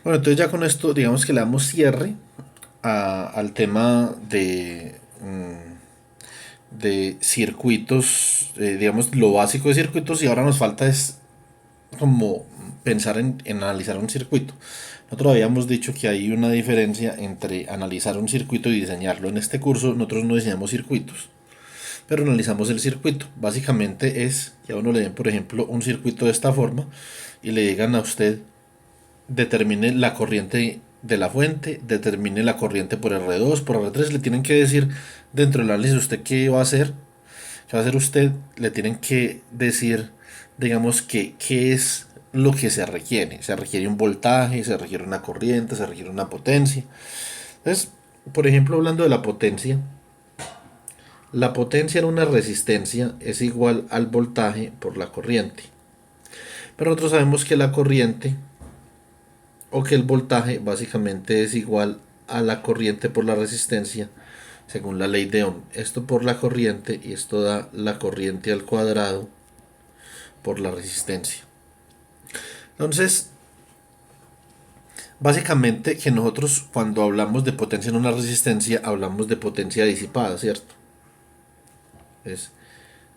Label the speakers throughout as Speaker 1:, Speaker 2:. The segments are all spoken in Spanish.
Speaker 1: Bueno, entonces ya con esto, digamos que le damos cierre al tema de circuitos, digamos lo básico de circuitos, y ahora nos falta es como pensar en analizar un circuito. Nosotros habíamos dicho que hay una diferencia entre analizar un circuito y diseñarlo. En este curso nosotros no diseñamos circuitos, pero analizamos el circuito. Básicamente es que a uno le den, por ejemplo, un circuito de esta forma y le digan a usted, determine la corriente de la fuente, determine la corriente por R2, por R3, le tienen que decir dentro del análisis usted qué va a hacer, qué va a hacer usted, le tienen que decir, digamos, que qué es lo que se requiere un voltaje, se requiere una corriente, se requiere una potencia. Entonces, por ejemplo, hablando de la potencia en una resistencia es igual al voltaje por la corriente. Pero nosotros sabemos que la corriente o que el voltaje básicamente es igual a la corriente por la resistencia según la ley de Ohm. Esto por la corriente y esto da la corriente al cuadrado por la resistencia. Entonces, básicamente que nosotros cuando hablamos de potencia en una resistencia hablamos de potencia disipada, ¿cierto? Es,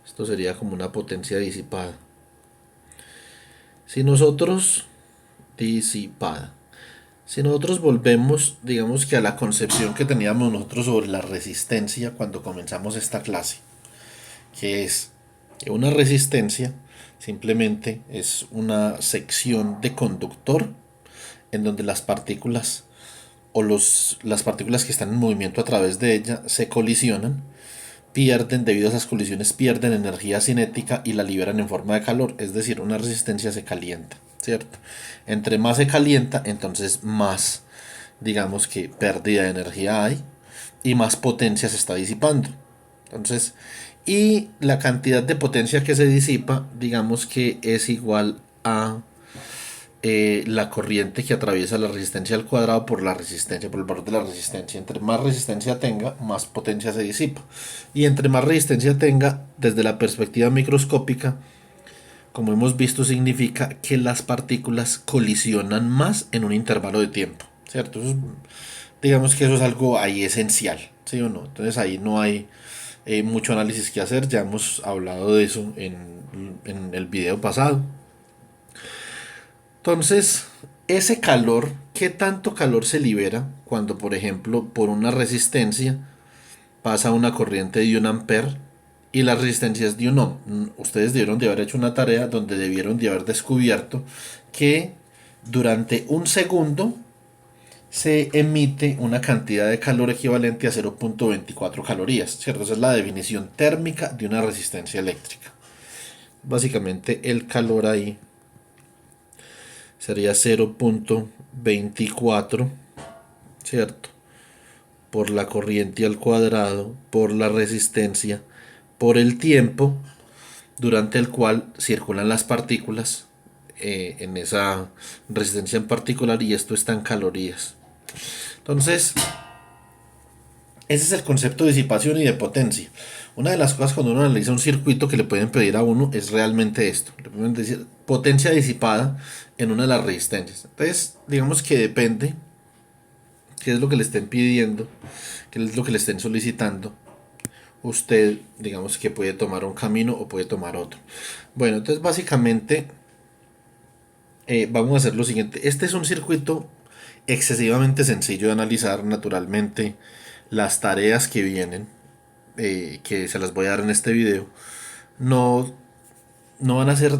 Speaker 1: esto sería como una potencia disipada. Si nosotros disipada. Si nosotros volvemos, digamos que a la concepción que teníamos nosotros sobre la resistencia cuando comenzamos esta clase, que es que una resistencia simplemente es una sección de conductor en donde las partículas o las partículas que están en movimiento a través de ella se colisionan, pierden, debido a esas colisiones, pierden energía cinética y la liberan en forma de calor, es decir, una resistencia se calienta, ¿cierto? Entre más se calienta, entonces más, digamos que pérdida de energía hay y más potencia se está disipando. Entonces, y la cantidad de potencia que se disipa, digamos que es igual a la corriente que atraviesa la resistencia al cuadrado por la resistencia, por el valor de la resistencia. Entre más resistencia tenga, más potencia se disipa. Y entre más resistencia tenga, desde la perspectiva microscópica, como hemos visto, significa que las partículas colisionan más en un intervalo de tiempo, ¿cierto? Digamos que eso es algo ahí esencial, ¿sí o no? Entonces ahí no hay mucho análisis que hacer, ya hemos hablado de eso en el video pasado. Entonces, ese calor, ¿qué tanto calor se libera cuando, por ejemplo, por una resistencia pasa una corriente de 1 amper y la resistencia es de 1 ohm? Ustedes debieron de haber hecho una tarea donde debieron de haber descubierto que durante un segundo se emite una cantidad de calor equivalente a 0,24 calorías, ¿cierto? Esa es la definición térmica de una resistencia eléctrica. Básicamente el calor ahí sería 0,24, ¿cierto? Por la corriente al cuadrado, por la resistencia, por el tiempo durante el cual circulan las partículas en esa resistencia en particular, y esto está en calorías. Entonces, ese es el concepto de disipación y de potencia. Una de las cosas cuando uno analiza un circuito que le pueden pedir a uno es realmente esto. Le pueden decir potencia disipada en una de las resistencias. Entonces, digamos que depende qué es lo que le estén pidiendo, qué es lo que le estén solicitando. Usted, digamos que puede tomar un camino o puede tomar otro. Bueno, entonces básicamente vamos a hacer lo siguiente. Este es un circuito excesivamente sencillo de analizar. Naturalmente, las tareas que vienen, que se las voy a dar en este video, no, no van a ser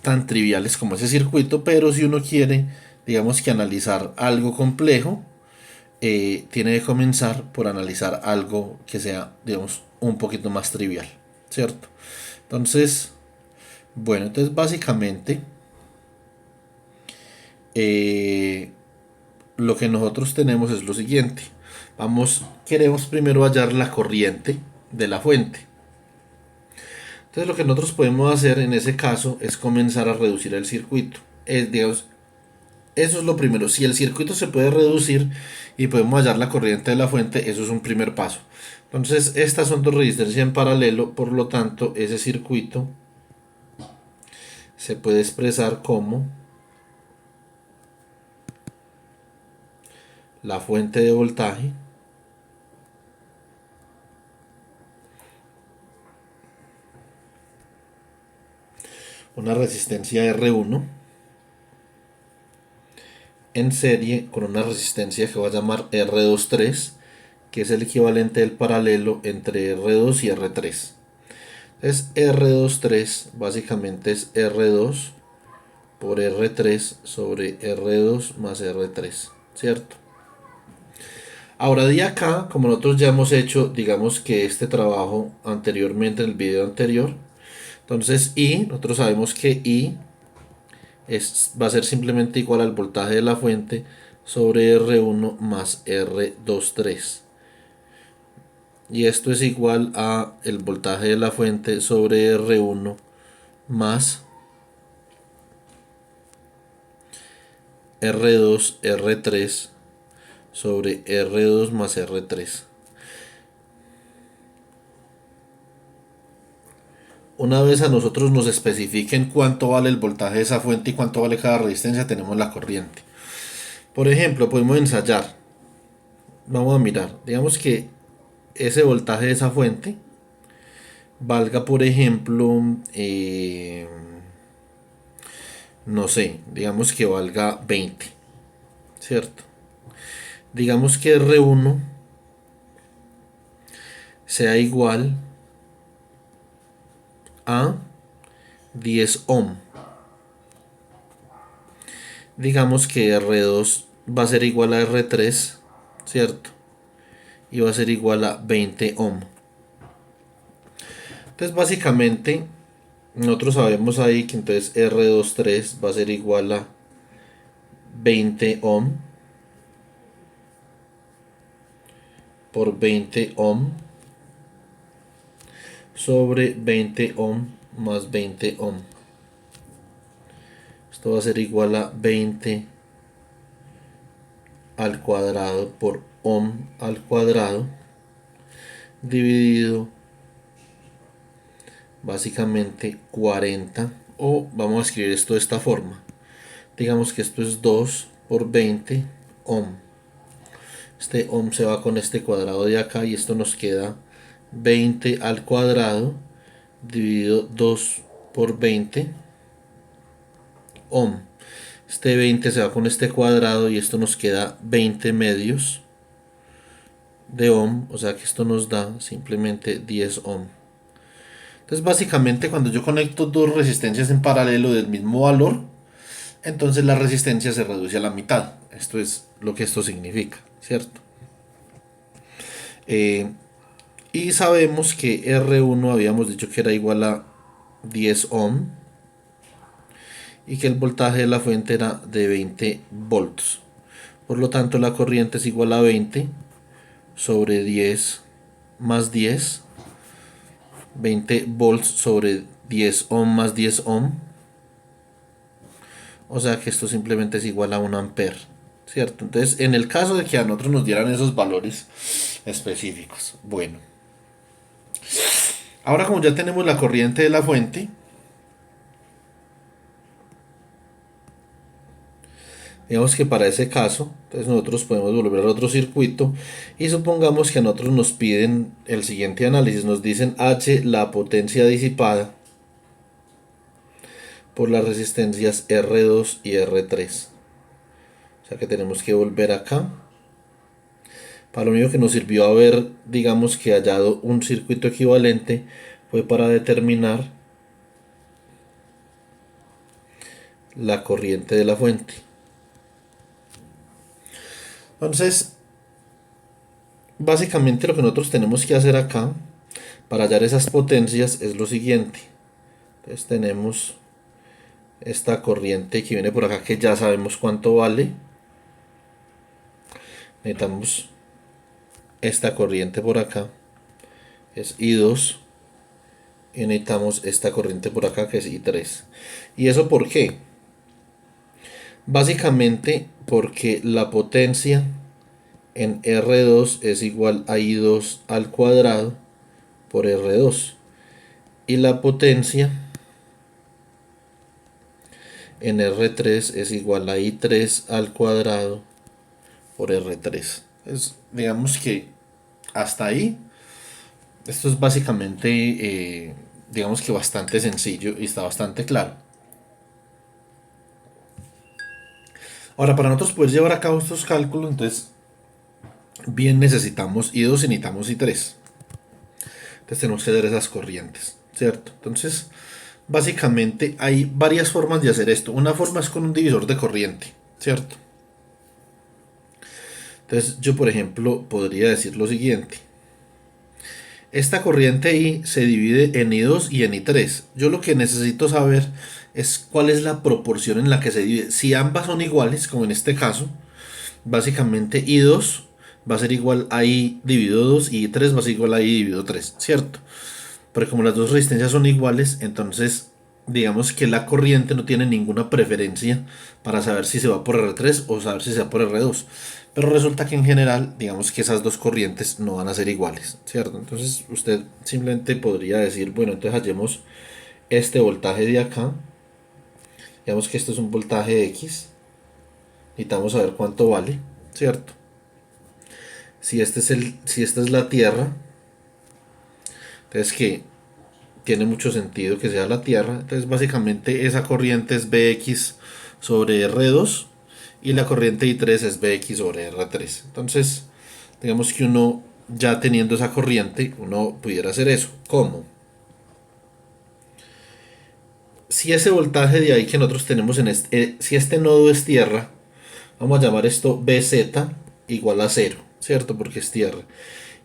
Speaker 1: tan triviales como ese circuito, pero si uno quiere, digamos que analizar algo complejo, tiene que comenzar por analizar algo que sea, digamos, un poquito más trivial, ¿cierto? Entonces, bueno, entonces básicamente eh, lo que nosotros tenemos es lo siguiente. Queremos primero hallar la corriente de la fuente. Entonces lo que nosotros podemos hacer en ese caso es comenzar a reducir el circuito. Digamos, eso es lo primero. Si el circuito se puede reducir y podemos hallar la corriente de la fuente, eso es un primer paso. Entonces estas son dos resistencias en paralelo, por lo tanto ese circuito se puede expresar como la fuente de voltaje una resistencia R1 en serie con una resistencia que va a llamar R23, que es el equivalente del paralelo entre R2 y R3. Entonces R23 básicamente es R2 por R3 sobre R2 más R3, ¿cierto? Ahora de acá, como nosotros ya hemos hecho, digamos que este trabajo anteriormente en el video anterior, entonces I, nosotros sabemos que I va a ser simplemente igual al voltaje de la fuente sobre R1 más R23. Y esto es igual a el voltaje de la fuente sobre R1 más R2, R3 sobre R2 más R3. Una vez a nosotros nos especifiquen cuánto vale el voltaje de esa fuente y cuánto vale cada resistencia, tenemos la corriente. Por ejemplo, podemos ensayar. Vamos a mirar. Digamos que ese voltaje de esa fuente valga, por ejemplo, no sé, digamos que valga 20, ¿cierto? Digamos que R1 sea igual a 10 ohm. Digamos que R2 va a ser igual a R3, ¿cierto? Y va a ser igual a 20 ohm. Entonces básicamente nosotros sabemos ahí que entonces R23 va a ser igual a 20 ohm por 20 ohm sobre 20 ohm más 20 ohm. Esto va a ser igual a 20 al cuadrado por ohm al cuadrado dividido básicamente 40, o vamos a escribir esto de esta forma. Digamos que esto es 2 por 20 ohm. Este ohm se va con este cuadrado de acá y esto nos queda 20 al cuadrado dividido 2 por 20 ohm. Este 20 se va con este cuadrado y esto nos queda 20 medios de ohm, o sea que esto nos da simplemente 10 ohm. Entonces básicamente cuando yo conecto dos resistencias en paralelo del mismo valor, entonces la resistencia se reduce a la mitad. Esto es lo que esto significa, ¿cierto? Y sabemos que R1 habíamos dicho que era igual a 10 ohm y que el voltaje de la fuente era de 20 volts. Por lo tanto la corriente es igual a 20 sobre 10 más 10, 20 volts sobre 10 ohm más 10 ohm. O sea que esto simplemente es igual a 1 ampere, ¿cierto? Entonces, en el caso de que a nosotros nos dieran esos valores específicos. Bueno, ahora como ya tenemos la corriente de la fuente, digamos que para ese caso, entonces nosotros podemos volver a otro circuito y supongamos que a nosotros nos piden el siguiente análisis. Nos dicen H, la potencia disipada por las resistencias R2 y R3. O sea que tenemos que volver acá. Para lo único que nos sirvió haber, digamos que hallado un circuito equivalente, fue para determinar la corriente de la fuente. Entonces, básicamente lo que nosotros tenemos que hacer acá para hallar esas potencias es lo siguiente. Entonces tenemos esta corriente que viene por acá que ya sabemos cuánto vale. Necesitamos esta corriente por acá, es I2. Y necesitamos esta corriente por acá que es I3. ¿Y eso por qué? Básicamente porque la potencia en R2 es igual a I2 al cuadrado por R2. Y la potencia en R3 es igual a I3 al cuadrado por R3. Digamos que hasta ahí, esto es básicamente, digamos que bastante sencillo y está bastante claro. Ahora, para nosotros poder llevar a cabo estos cálculos, entonces, bien necesitamos I2 y necesitamos I3. Entonces tenemos que hacer esas corrientes, ¿cierto? Entonces, básicamente hay varias formas de hacer esto. Una forma es con un divisor de corriente, ¿cierto? Entonces yo, por ejemplo, podría decir lo siguiente. Esta corriente I se divide en I2 y en I3. Yo lo que necesito saber es cuál es la proporción en la que se divide. Si ambas son iguales, como en este caso, básicamente I2 va a ser igual a I dividido 2 y I3 va a ser igual a I dividido 3, ¿cierto? Porque como las dos resistencias son iguales, entonces digamos que la corriente no tiene ninguna preferencia para saber si se va por R3 o saber si se va por R2. Pero resulta que en general, digamos que esas dos corrientes no van a ser iguales, ¿cierto? Entonces usted simplemente podría decir, bueno, entonces hallemos este voltaje de acá. Digamos que esto es un voltaje X. Necesitamos saber cuánto vale, ¿cierto? Si esta es la Tierra, entonces que tiene mucho sentido que sea la Tierra. Entonces básicamente esa corriente es Bx sobre R2 y la corriente I3 es Bx sobre R3. Entonces digamos que uno ya teniendo esa corriente, uno pudiera hacer eso. ¿Cómo? Si ese voltaje de ahí que nosotros tenemos si este nodo es tierra, vamos a llamar esto Bz igual a 0, ¿cierto? Porque es tierra.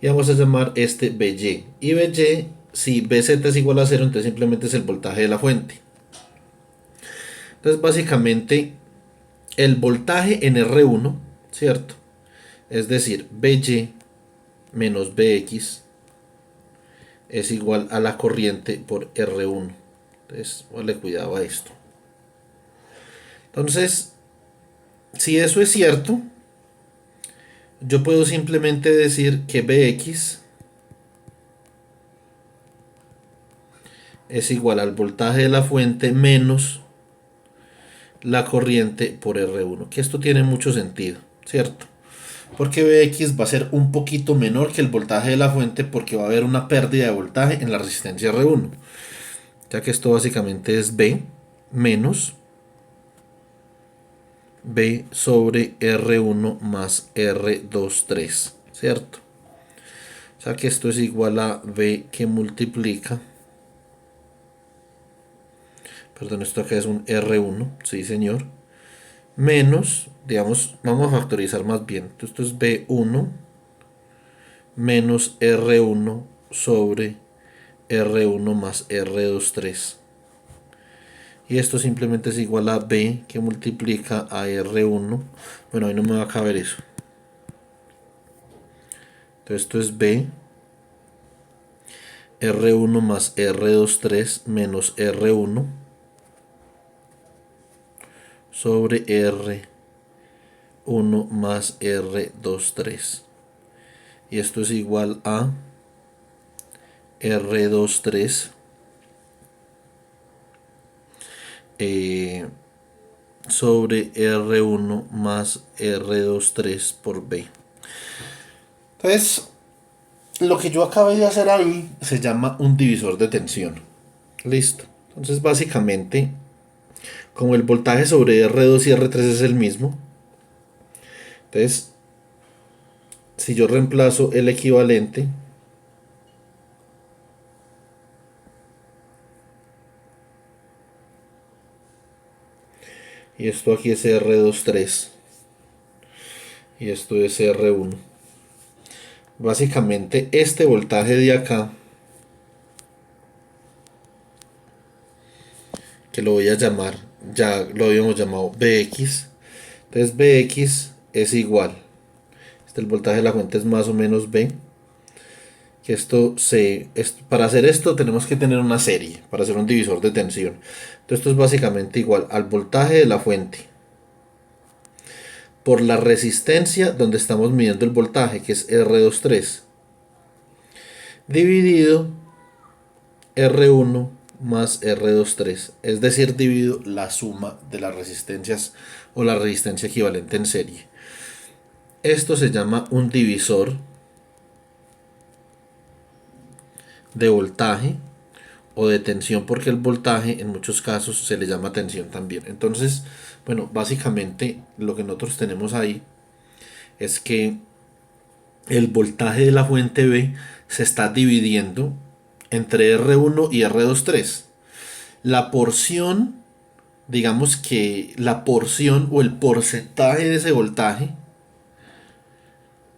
Speaker 1: Y vamos a llamar este By. Y By, si Bz es igual a 0, entonces simplemente es el voltaje de la fuente. Entonces básicamente el voltaje en R1, ¿cierto? Es decir, By menos Bx es igual a la corriente por R1. Entonces, vale cuidado a esto. Entonces, si eso es cierto, yo puedo simplemente decir que Bx es igual al voltaje de la fuente menos la corriente por R1, que esto tiene mucho sentido, ¿cierto? Porque Bx va a ser un poquito menor que el voltaje de la fuente porque va a haber una pérdida de voltaje en la resistencia R1, ya que esto básicamente es B menos B sobre R1 más R23, ¿cierto? O sea que esto es igual a B que multiplica, perdón, esto acá es un R1, sí señor, menos, digamos, vamos a factorizar más bien, esto es B1 menos R1 sobre R1 más R23. Y esto simplemente es igual a B que multiplica a R1. Bueno, ahí no me va a caber eso. Entonces esto es B R1 más R23 menos R1 sobre R1 más R23. Y esto es igual a R23 sobre R1 más R23 por B. Entonces, lo que yo acabé de hacer ahí se llama un divisor de tensión. Listo. Entonces, básicamente, como el voltaje sobre R2 y R3 es el mismo, entonces, si yo reemplazo el equivalente, y esto aquí es R23 y esto es R1. Básicamente este voltaje de acá, que lo voy a llamar, ya lo habíamos llamado Bx, entonces Bx es igual, el voltaje de la fuente es más o menos B, que para hacer esto tenemos que tener una serie, para hacer un divisor de tensión. Entonces esto es básicamente igual al voltaje de la fuente por la resistencia donde estamos midiendo el voltaje, que es R23, dividido R1 más R23, es decir, dividido la suma de las resistencias o la resistencia equivalente en serie. Esto se llama un divisor de voltaje o de tensión, porque el voltaje en muchos casos se le llama tensión también. Entonces, bueno, básicamente lo que nosotros tenemos ahí es que el voltaje de la fuente B se está dividiendo entre R1 y R23. La porción, digamos que la porción o el porcentaje de ese voltaje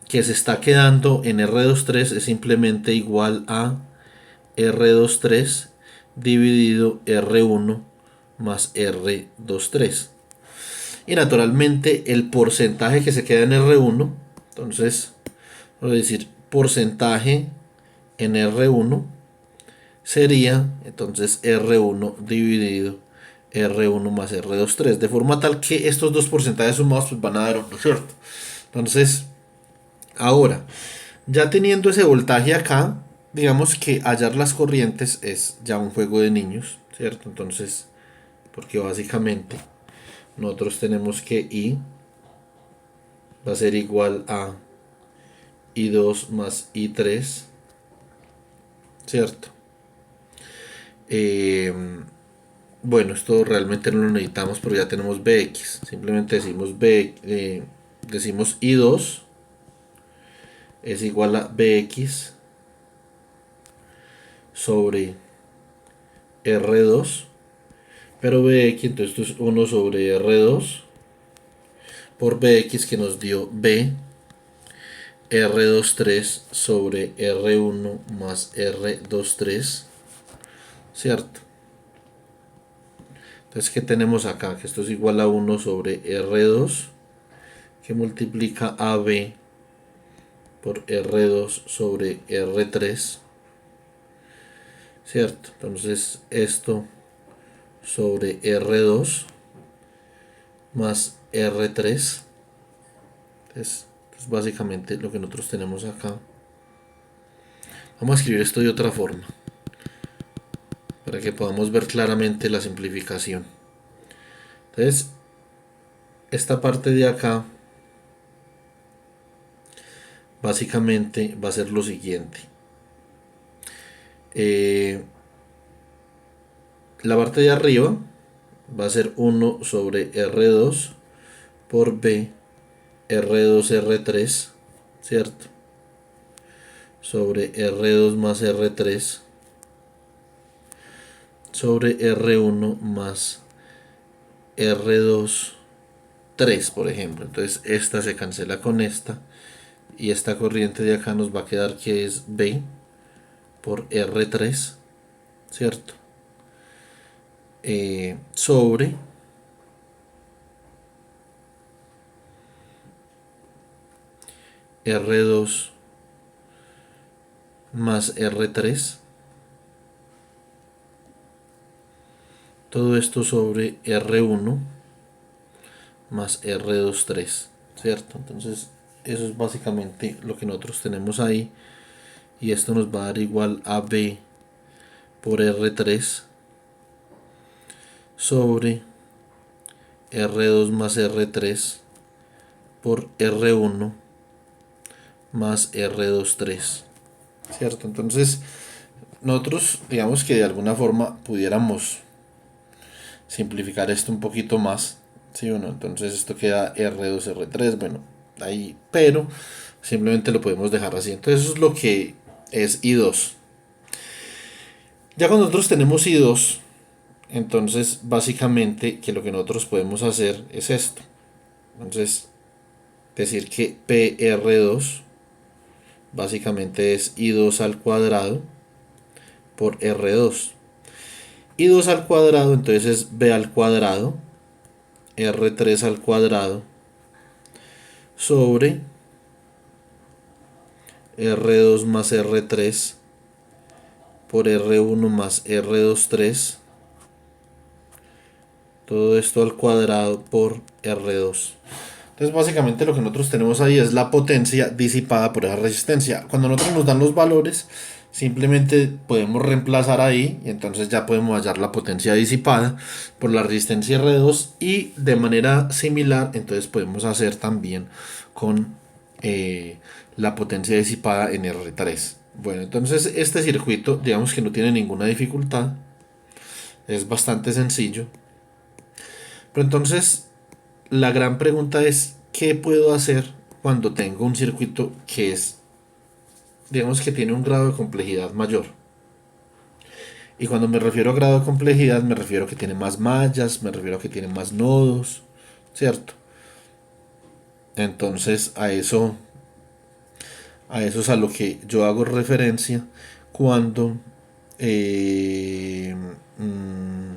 Speaker 1: que se está quedando en R23 es simplemente igual a R23 dividido R1 más R23. Y naturalmente el porcentaje que se queda en R1, entonces, voy a decir porcentaje en R1 sería entonces R1 dividido R1 más R23, de forma tal que estos dos porcentajes sumados pues van a dar 1, ¿cierto? Entonces, ahora, ya teniendo ese voltaje acá, digamos que hallar las corrientes es ya un juego de niños, ¿cierto? Entonces, porque básicamente nosotros tenemos que I va a ser igual a I2 más I3, ¿cierto? Bueno, esto realmente no lo necesitamos, pero ya tenemos Bx. Simplemente decimos decimos I2 es igual a Bx sobre R2, pero Bx, entonces esto es 1 sobre R2 por Bx que nos dio B R23 sobre R1 más R23, ¿cierto? Entonces, ¿qué tenemos acá? Que esto es igual a 1 sobre R2 que multiplica a B por R2 sobre R3, ¿cierto? Entonces, esto sobre R2 más R3 es básicamente lo que nosotros tenemos acá. Vamos a escribir esto de otra forma para que podamos ver claramente la simplificación. Entonces, esta parte de acá básicamente va a ser lo siguiente. La parte de arriba va a ser 1 sobre R2 por B R2 R3, ¿cierto? Sobre R2 más R3 sobre R1 más R2 3, por ejemplo. Entonces esta se cancela con esta y esta corriente de acá nos va a quedar que es B por R3, ¿cierto? Sobre R2 más R3. Todo esto sobre R1 más R23, ¿cierto? Entonces eso es básicamente lo que nosotros tenemos ahí. Y esto nos va a dar igual a B por R3 sobre R2 más R3 por R1 más R23, ¿cierto? Entonces nosotros digamos que de alguna forma pudiéramos simplificar esto un poquito más, ¿sí o no? Entonces esto queda R2 R3, bueno, ahí, pero simplemente lo podemos dejar así. Entonces eso es lo que es I2. Ya cuando nosotros tenemos I2, entonces básicamente que lo que nosotros podemos hacer es esto. Entonces decir que PR2 básicamente es I2 al cuadrado por R2. I2 al cuadrado entonces es B al cuadrado R3 al cuadrado sobre R2 más R3 por R1 más R23, todo esto al cuadrado por R2. Entonces básicamente lo que nosotros tenemos ahí es la potencia disipada por esa resistencia. Cuando nosotros nos dan los valores, simplemente podemos reemplazar ahí y entonces ya podemos hallar la potencia disipada por la resistencia R2 y de manera similar entonces podemos hacer también con eh, la potencia disipada en R3. Bueno, entonces este circuito, digamos que no tiene ninguna dificultad, es bastante sencillo. Pero entonces la gran pregunta es, ¿qué puedo hacer cuando tengo un circuito que es, digamos que tiene un grado de complejidad mayor? Y cuando me refiero a grado de complejidad, me refiero a que tiene más mallas, me refiero a que tiene más nodos, ¿cierto? Entonces a eso es a lo que yo hago referencia cuando eh, mm,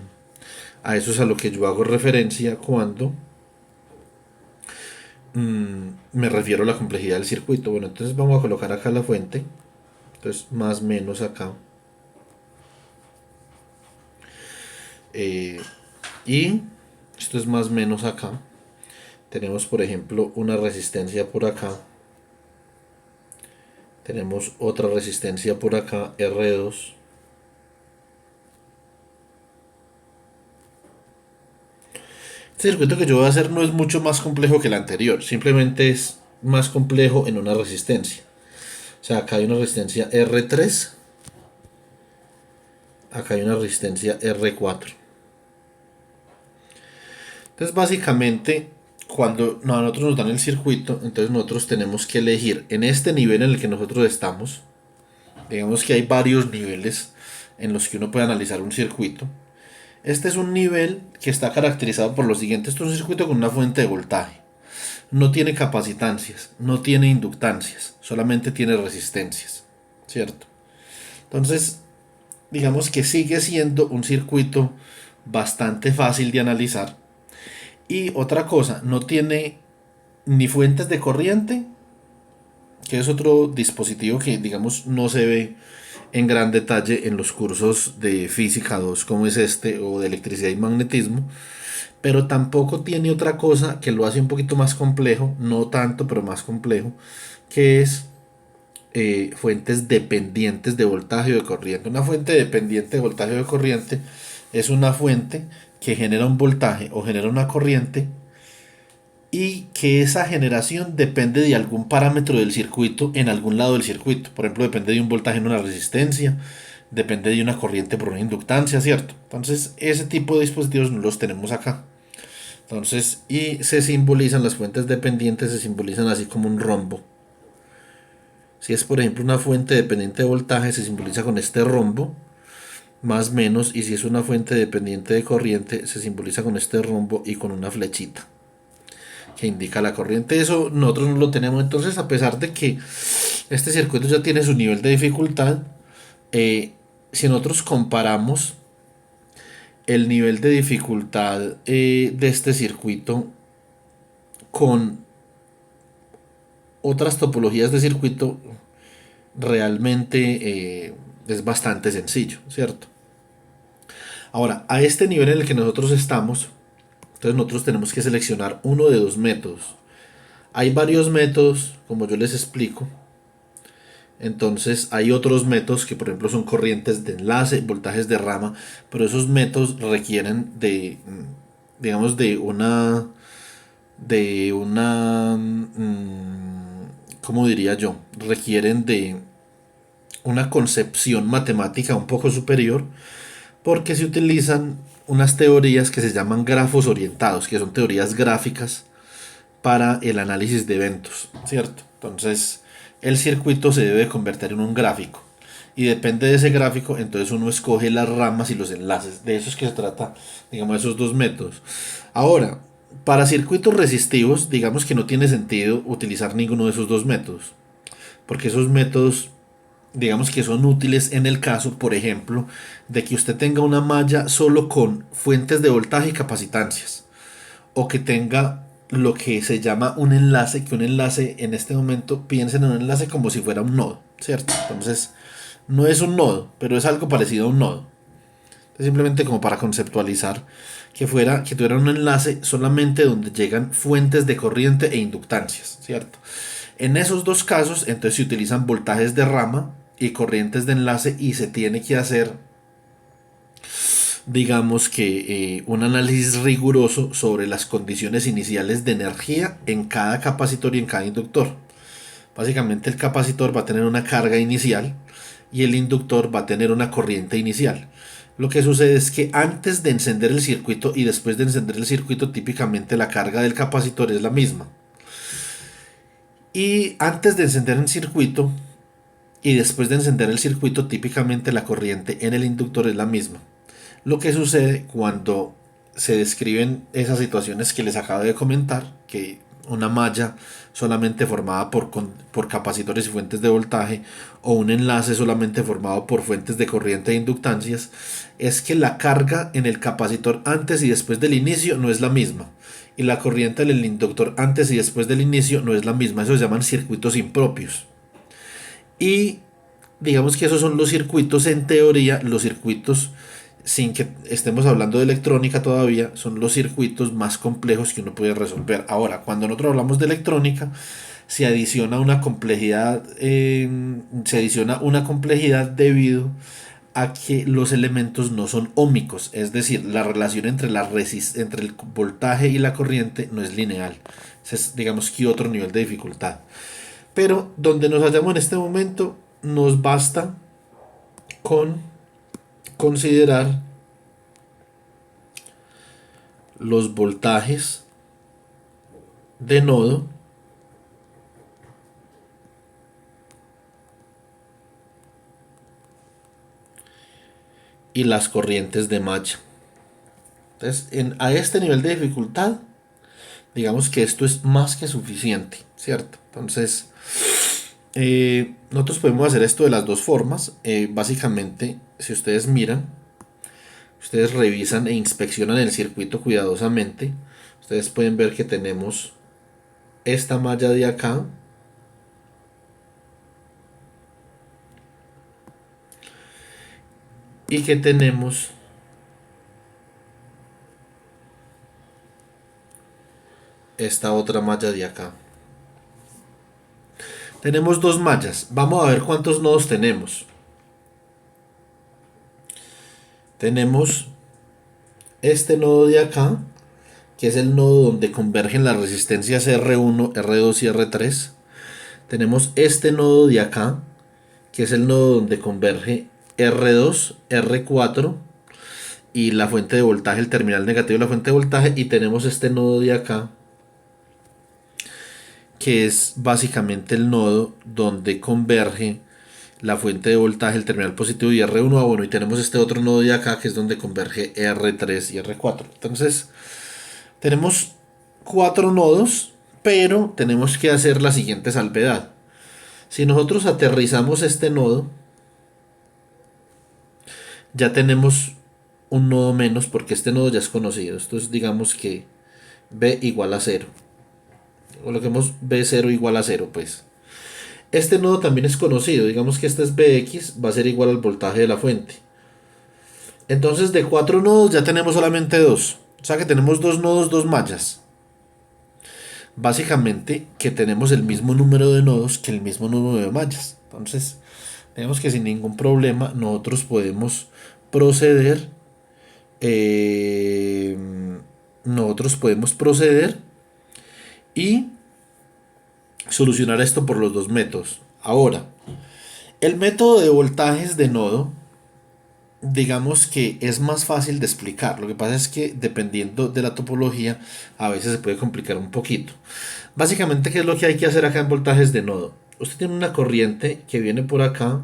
Speaker 1: a eso es a lo que yo hago referencia cuando me refiero a la complejidad del circuito. Bueno, entonces vamos a colocar acá la fuente. Entonces más menos acá. Eh, y esto es más menos acá. Tenemos por ejemplo una resistencia por acá. Tenemos otra resistencia por acá, R2. Este circuito que yo voy a hacer no es mucho más complejo que el anterior, simplemente es más complejo en una resistencia. O sea, acá hay una resistencia R3, acá hay una resistencia R4. Entonces, básicamente, cuando a nosotros nos dan el circuito, entonces nosotros tenemos que elegir en este nivel en el que nosotros estamos. Digamos que hay varios niveles en los que uno puede analizar un circuito. Este es un nivel que está caracterizado por lo siguiente. Esto es un circuito con una fuente de voltaje. No tiene capacitancias, no tiene inductancias, solamente tiene resistencias, ¿cierto? Entonces, digamos que sigue siendo un circuito bastante fácil de analizar. Y otra cosa, no tiene ni fuentes de corriente, que es otro dispositivo que, digamos, no se ve en gran detalle en los cursos de física 2 como es este, o de electricidad y magnetismo, pero tampoco tiene otra cosa que lo hace un poquito más complejo, no tanto, pero más complejo, que es fuentes dependientes de voltaje o de corriente. Una fuente dependiente de voltaje o de corriente es una fuente que genera un voltaje o genera una corriente y que esa generación depende de algún parámetro del circuito en algún lado del circuito. Por ejemplo, depende de un voltaje en una resistencia, depende de una corriente por una inductancia, ¿cierto? Entonces, ese tipo de dispositivos no los tenemos acá. Entonces, y se simbolizan las fuentes dependientes, se simbolizan así como un rombo. Si es, por ejemplo, una fuente dependiente de voltaje, se simboliza con este rombo, más menos, y si es una fuente dependiente de corriente, se simboliza con este rombo y con una flechita que indica la corriente. Eso nosotros no lo tenemos. Entonces, a pesar de que este circuito ya tiene su nivel de dificultad, si nosotros comparamos el nivel de dificultad de este circuito con otras topologías de circuito, realmente es bastante sencillo, ¿cierto? Ahora, a este nivel en el que nosotros estamos, entonces nosotros tenemos que seleccionar uno de dos métodos. Hay varios métodos, como yo les explico. Entonces hay otros métodos que por ejemplo son corrientes de enlace, voltajes de rama, pero esos métodos requieren de, digamos, ¿cómo diría yo? Requieren de una concepción matemática un poco superior porque se utilizan unas teorías que se llaman grafos orientados, que son teorías gráficas para el análisis de eventos, ¿cierto? Entonces, el circuito se debe convertir en un gráfico. Y depende de ese gráfico, entonces uno escoge las ramas y los enlaces. De eso es que se trata, digamos, esos dos métodos. Ahora, para circuitos resistivos, digamos que no tiene sentido utilizar ninguno de esos dos métodos. Porque esos métodos, digamos que son útiles en el caso, por ejemplo, de que usted tenga una malla solo con fuentes de voltaje y capacitancias, o que tenga lo que se llama un enlace, que un enlace en este momento piensen en un enlace como si fuera un nodo, ¿cierto? Entonces, no es un nodo, pero es algo parecido a un nodo. Entonces, simplemente como para conceptualizar que tuviera un enlace solamente donde llegan fuentes de corriente e inductancias, ¿cierto? En esos dos casos, entonces se utilizan voltajes de rama y corrientes de enlace y se tiene que hacer, digamos que un análisis riguroso sobre las condiciones iniciales de energía en cada capacitor y en cada inductor. Básicamente el capacitor va a tener una carga inicial y el inductor va a tener una corriente inicial. Lo que sucede es que antes de encender el circuito y después de encender el circuito, típicamente la carga del capacitor es la misma. Y antes de encender el circuito y después de encender el circuito, típicamente la corriente en el inductor es la misma. Lo que sucede cuando se describen esas situaciones que les acabo de comentar, que una malla solamente formada por capacitores y fuentes de voltaje o un enlace solamente formado por fuentes de corriente e inductancias, es que la carga en el capacitor antes y después del inicio no es la misma y la corriente en el inductor antes y después del inicio no es la misma. Eso se llaman circuitos impropios. Y digamos que esos son los circuitos, en teoría, los circuitos, sin que estemos hablando de electrónica todavía, son los circuitos más complejos que uno puede resolver. Ahora, cuando nosotros hablamos de electrónica, se adiciona una complejidad, debido a que los elementos no son óhmicos, es decir, la relación entre, entre el voltaje y la corriente no es lineal. Ese es, digamos que otro nivel de dificultad. Pero donde nos hallamos en este momento, nos basta con considerar los voltajes de nodo y las corrientes de malla. Entonces, a este nivel de dificultad, digamos que esto es más que suficiente, ¿cierto? Entonces, nosotros podemos hacer esto de las dos formas. Básicamente, si ustedes miran, ustedes revisan e inspeccionan el circuito cuidadosamente, ustedes pueden ver que tenemos esta malla de acá y que tenemos esta otra malla de acá. Tenemos dos mallas. Vamos a ver cuántos nodos tenemos. Tenemos este nodo de acá, que es el nodo donde convergen las resistencias R1, R2 y R3. Tenemos este nodo de acá, que es el nodo donde converge R2, R4 y la fuente de voltaje, el terminal negativo de la fuente de voltaje. Y tenemos este nodo de acá, que es básicamente el nodo donde converge la fuente de voltaje, el terminal positivo y R1. Bueno, y tenemos este otro nodo de acá, que es donde converge R3 y R4. Entonces, tenemos cuatro nodos, pero tenemos que hacer la siguiente salvedad. Si nosotros aterrizamos este nodo, ya tenemos un nodo menos, porque este nodo ya es conocido. Esto es, digamos que B igual a 0. Coloquemos B0 igual a 0, pues. Este nodo también es conocido. Digamos que este es Bx, va a ser igual al voltaje de la fuente. Entonces, de cuatro nodos ya tenemos solamente dos. O sea que tenemos dos nodos, dos mallas. Básicamente que tenemos el mismo número de nodos que el mismo número de mallas. Entonces, tenemos que sin ningún problema nosotros podemos proceder. eh, Nosotros podemos proceder y solucionar esto por los dos métodos. Ahora, el método de voltajes de nodo, digamos que es más fácil de explicar. Lo que pasa es que dependiendo de la topología, a veces se puede complicar un poquito. Básicamente, ¿qué es lo que hay que hacer acá en voltajes de nodo? Usted tiene una corriente que viene por acá,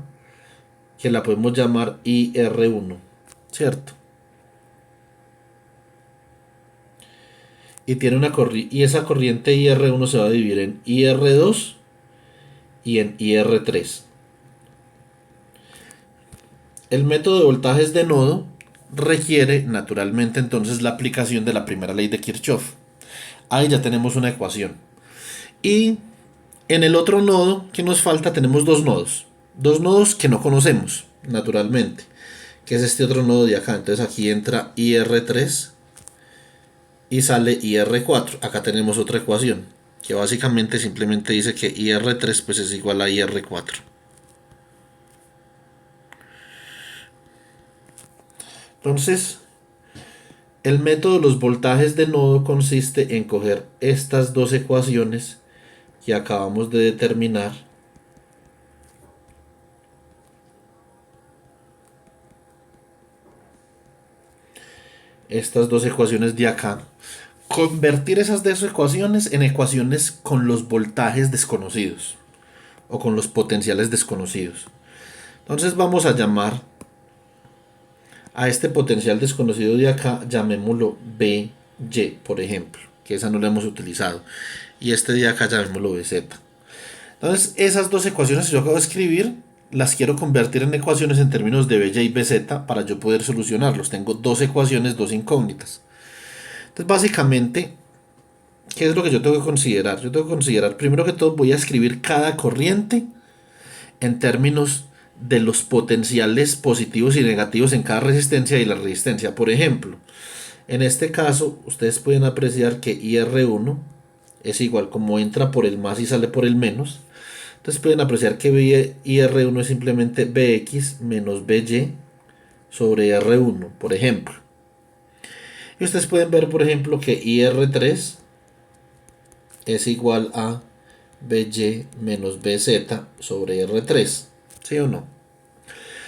Speaker 1: que la podemos llamar IR1, ¿cierto? Y tiene y esa corriente IR1 se va a dividir en IR2 y en IR3. El método de voltajes de nodo requiere naturalmente entonces la aplicación de la primera ley de Kirchhoff. Ahí ya tenemos una ecuación. Y en el otro nodo que nos falta tenemos dos nodos. Dos nodos que no conocemos, naturalmente. Que es este otro nodo de acá. Entonces aquí entra IR3 y sale IR4. Acá tenemos otra ecuación, que básicamente simplemente dice que IR3 pues es igual a IR4. Entonces, el método de los voltajes de nodo consiste en coger estas dos ecuaciones que acabamos de determinar, estas dos ecuaciones de acá, convertir esas dos ecuaciones en ecuaciones con los voltajes desconocidos o con los potenciales desconocidos. Entonces vamos a llamar a este potencial desconocido de acá, llamémoslo BY, por ejemplo, que esa no la hemos utilizado. Y este de acá llamémoslo BZ. Entonces esas dos ecuaciones que yo acabo de escribir, las quiero convertir en ecuaciones en términos de BY y BZ para yo poder solucionarlos. Tengo dos ecuaciones, dos incógnitas. Entonces básicamente, ¿qué es lo que yo tengo que considerar? Yo tengo que considerar, primero que todo, voy a escribir cada corriente en términos de los potenciales positivos y negativos en cada resistencia y la resistencia. Por ejemplo, en este caso, ustedes pueden apreciar que IR1 es igual como entra por el más y sale por el menos. Entonces pueden apreciar que IR1 es simplemente BX menos BY sobre R1, por ejemplo. Y ustedes pueden ver, por ejemplo, que IR3 es igual a BY menos BZ sobre R3. ¿Sí o no?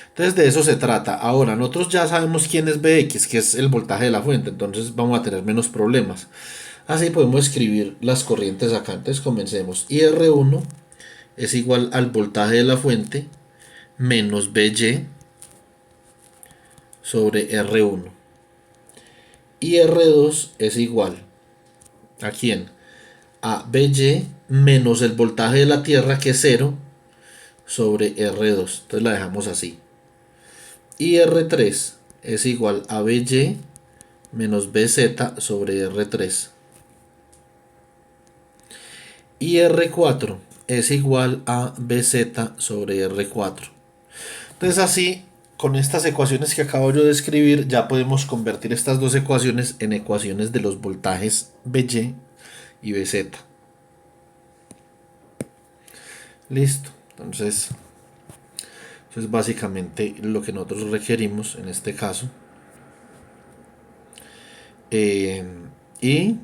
Speaker 1: Entonces de eso se trata. Ahora, nosotros ya sabemos quién es Bx, que es el voltaje de la fuente, entonces vamos a tener menos problemas. Así podemos escribir las corrientes acá. Entonces comencemos. IR1 es igual al voltaje de la fuente menos By sobre R1. Y R2 es igual ¿a quién? A By menos el voltaje de la Tierra, que es 0, sobre R2. Entonces la dejamos así. Y R3 es igual a By menos Bz sobre R3. Y R4 es igual a Bz sobre R4. Entonces así, con estas ecuaciones que acabo yo de escribir, ya podemos convertir estas dos ecuaciones en ecuaciones de los voltajes By y Bz. Listo. Entonces, eso es básicamente lo que nosotros requerimos en este caso. Y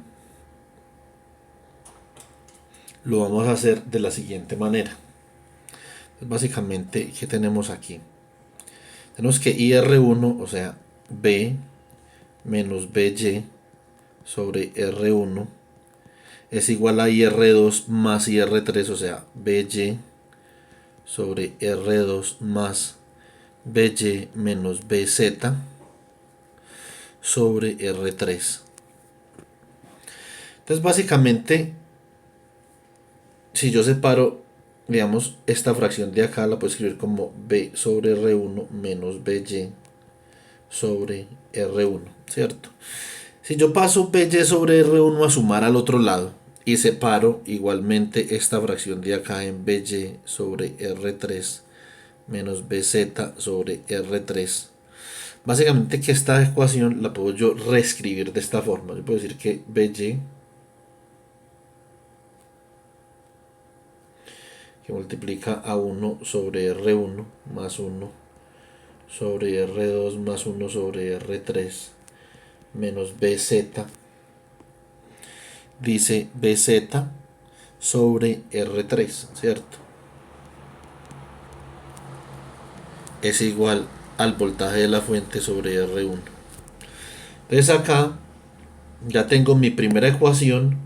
Speaker 1: lo vamos a hacer de la siguiente manera. Básicamente, ¿qué tenemos aquí? Tenemos que IR1, o sea, B menos BY sobre R1 es igual a IR2 más IR3, o sea, BY sobre R2 más BY menos BZ sobre R3. Entonces, básicamente, si yo separo, digamos, esta fracción de acá, la puedo escribir como B sobre R1 menos BY sobre R1, ¿cierto? Si yo paso BY sobre R1 a sumar al otro lado y separo igualmente esta fracción de acá en BY sobre R3 menos BZ sobre R3, básicamente que esta ecuación la puedo yo reescribir de esta forma. Yo puedo decir que BY, que multiplica a 1 sobre R1 más 1 sobre R2 más 1 sobre R3 menos BZ, dice BZ sobre R3, ¿cierto? Es igual al voltaje de la fuente sobre R1. Entonces acá ya tengo mi primera ecuación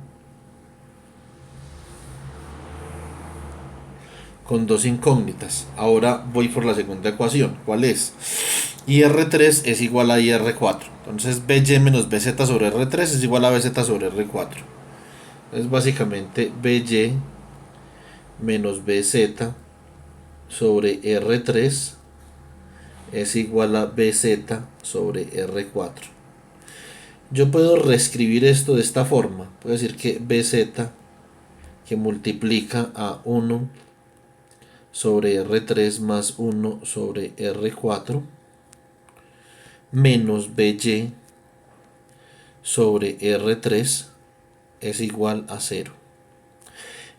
Speaker 1: con dos incógnitas. Ahora voy por la segunda ecuación. ¿Cuál es? IR3 es igual a IR4. Entonces BY menos BZ sobre R3 es igual a BZ sobre R4. Entonces básicamente BY menos BZ sobre R3 es igual a BZ sobre R4. Yo puedo reescribir esto de esta forma. Puedo decir que BZ, que multiplica a 1 sobre R3 más 1 sobre R4 menos BY sobre R3 es igual a 0.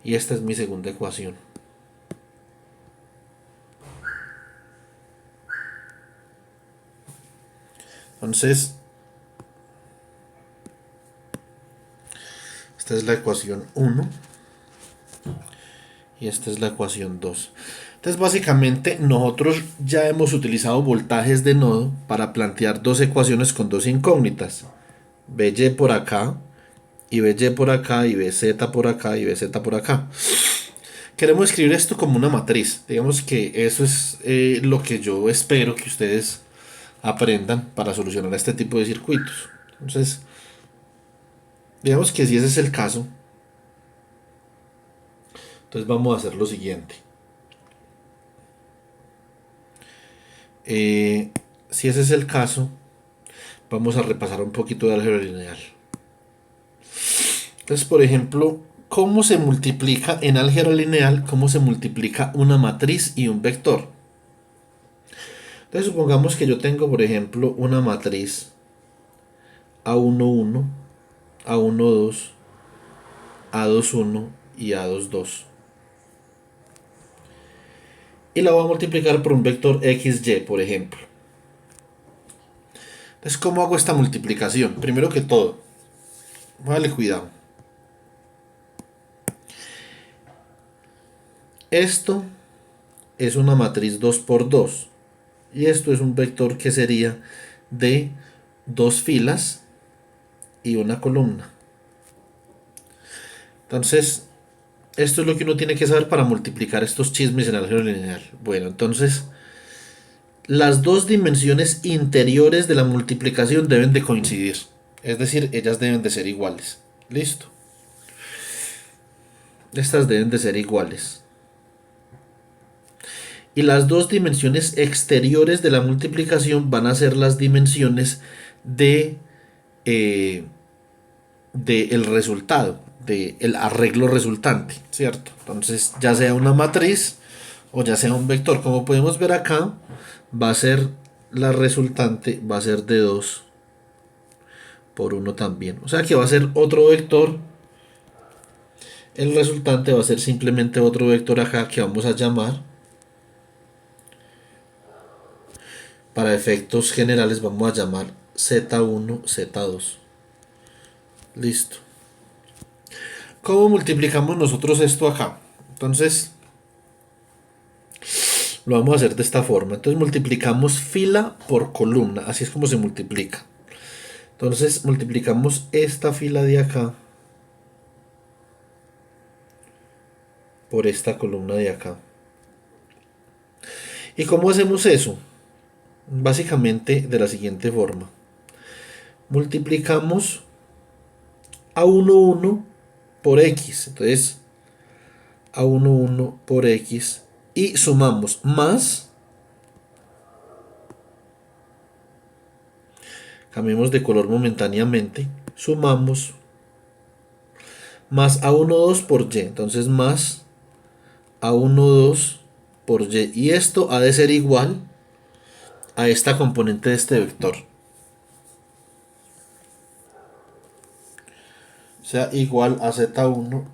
Speaker 1: Y esta es mi segunda ecuación. Entonces, esta es la ecuación 1. y esta es la ecuación 2. Entonces básicamente nosotros ya hemos utilizado voltajes de nodo para plantear dos ecuaciones con dos incógnitas. By por acá, y By por acá, y Bz por acá, y Bz por acá. Queremos escribir esto como una matriz. Digamos que eso es lo que yo espero que ustedes aprendan para solucionar este tipo de circuitos. Entonces, digamos que si ese es el caso, entonces vamos a hacer lo siguiente. Si ese es el caso, vamos a repasar un poquito de álgebra lineal. Entonces, por ejemplo, ¿cómo se multiplica en álgebra lineal? ¿Cómo se multiplica una matriz y un vector? Entonces, supongamos que yo tengo, por ejemplo, una matriz A11, A12, A21 y A22. Y la voy a multiplicar por un vector XY, por ejemplo. Entonces, ¿cómo hago esta multiplicación? Primero que todo, vale, cuidado. Esto es una matriz 2 por 2 y esto es un vector que sería de dos filas y una columna. Entonces, esto es lo que uno tiene que saber para multiplicar estos chismes en álgebra lineal. Bueno, entonces, las dos dimensiones interiores de la multiplicación deben de coincidir. Es decir, ellas deben de ser iguales. Listo. Estas deben de ser iguales. Y las dos dimensiones exteriores de la multiplicación van a ser las dimensiones de el resultado, del arreglo resultante, ¿cierto? Entonces, ya sea una matriz o ya sea un vector, como podemos ver acá, va a ser la resultante, va a ser de 2 por 1 también. O sea que va a ser otro vector. El resultante va a ser simplemente otro vector acá que vamos a llamar, para efectos generales vamos a llamar Z1, Z2. Listo. ¿Cómo multiplicamos nosotros esto acá? Entonces, lo vamos a hacer de esta forma. Entonces multiplicamos fila por columna. Así es como se multiplica. Entonces multiplicamos esta fila de acá por esta columna de acá. ¿Y cómo hacemos eso? Básicamente de la siguiente forma. Multiplicamos A11 por X. Entonces A11 por X. Y sumamos más. Cambiemos de color momentáneamente. Sumamos más A12 por Y. Entonces más A12 por Y. Y esto ha de ser igual a esta componente de este vector. O sea, igual a Z1.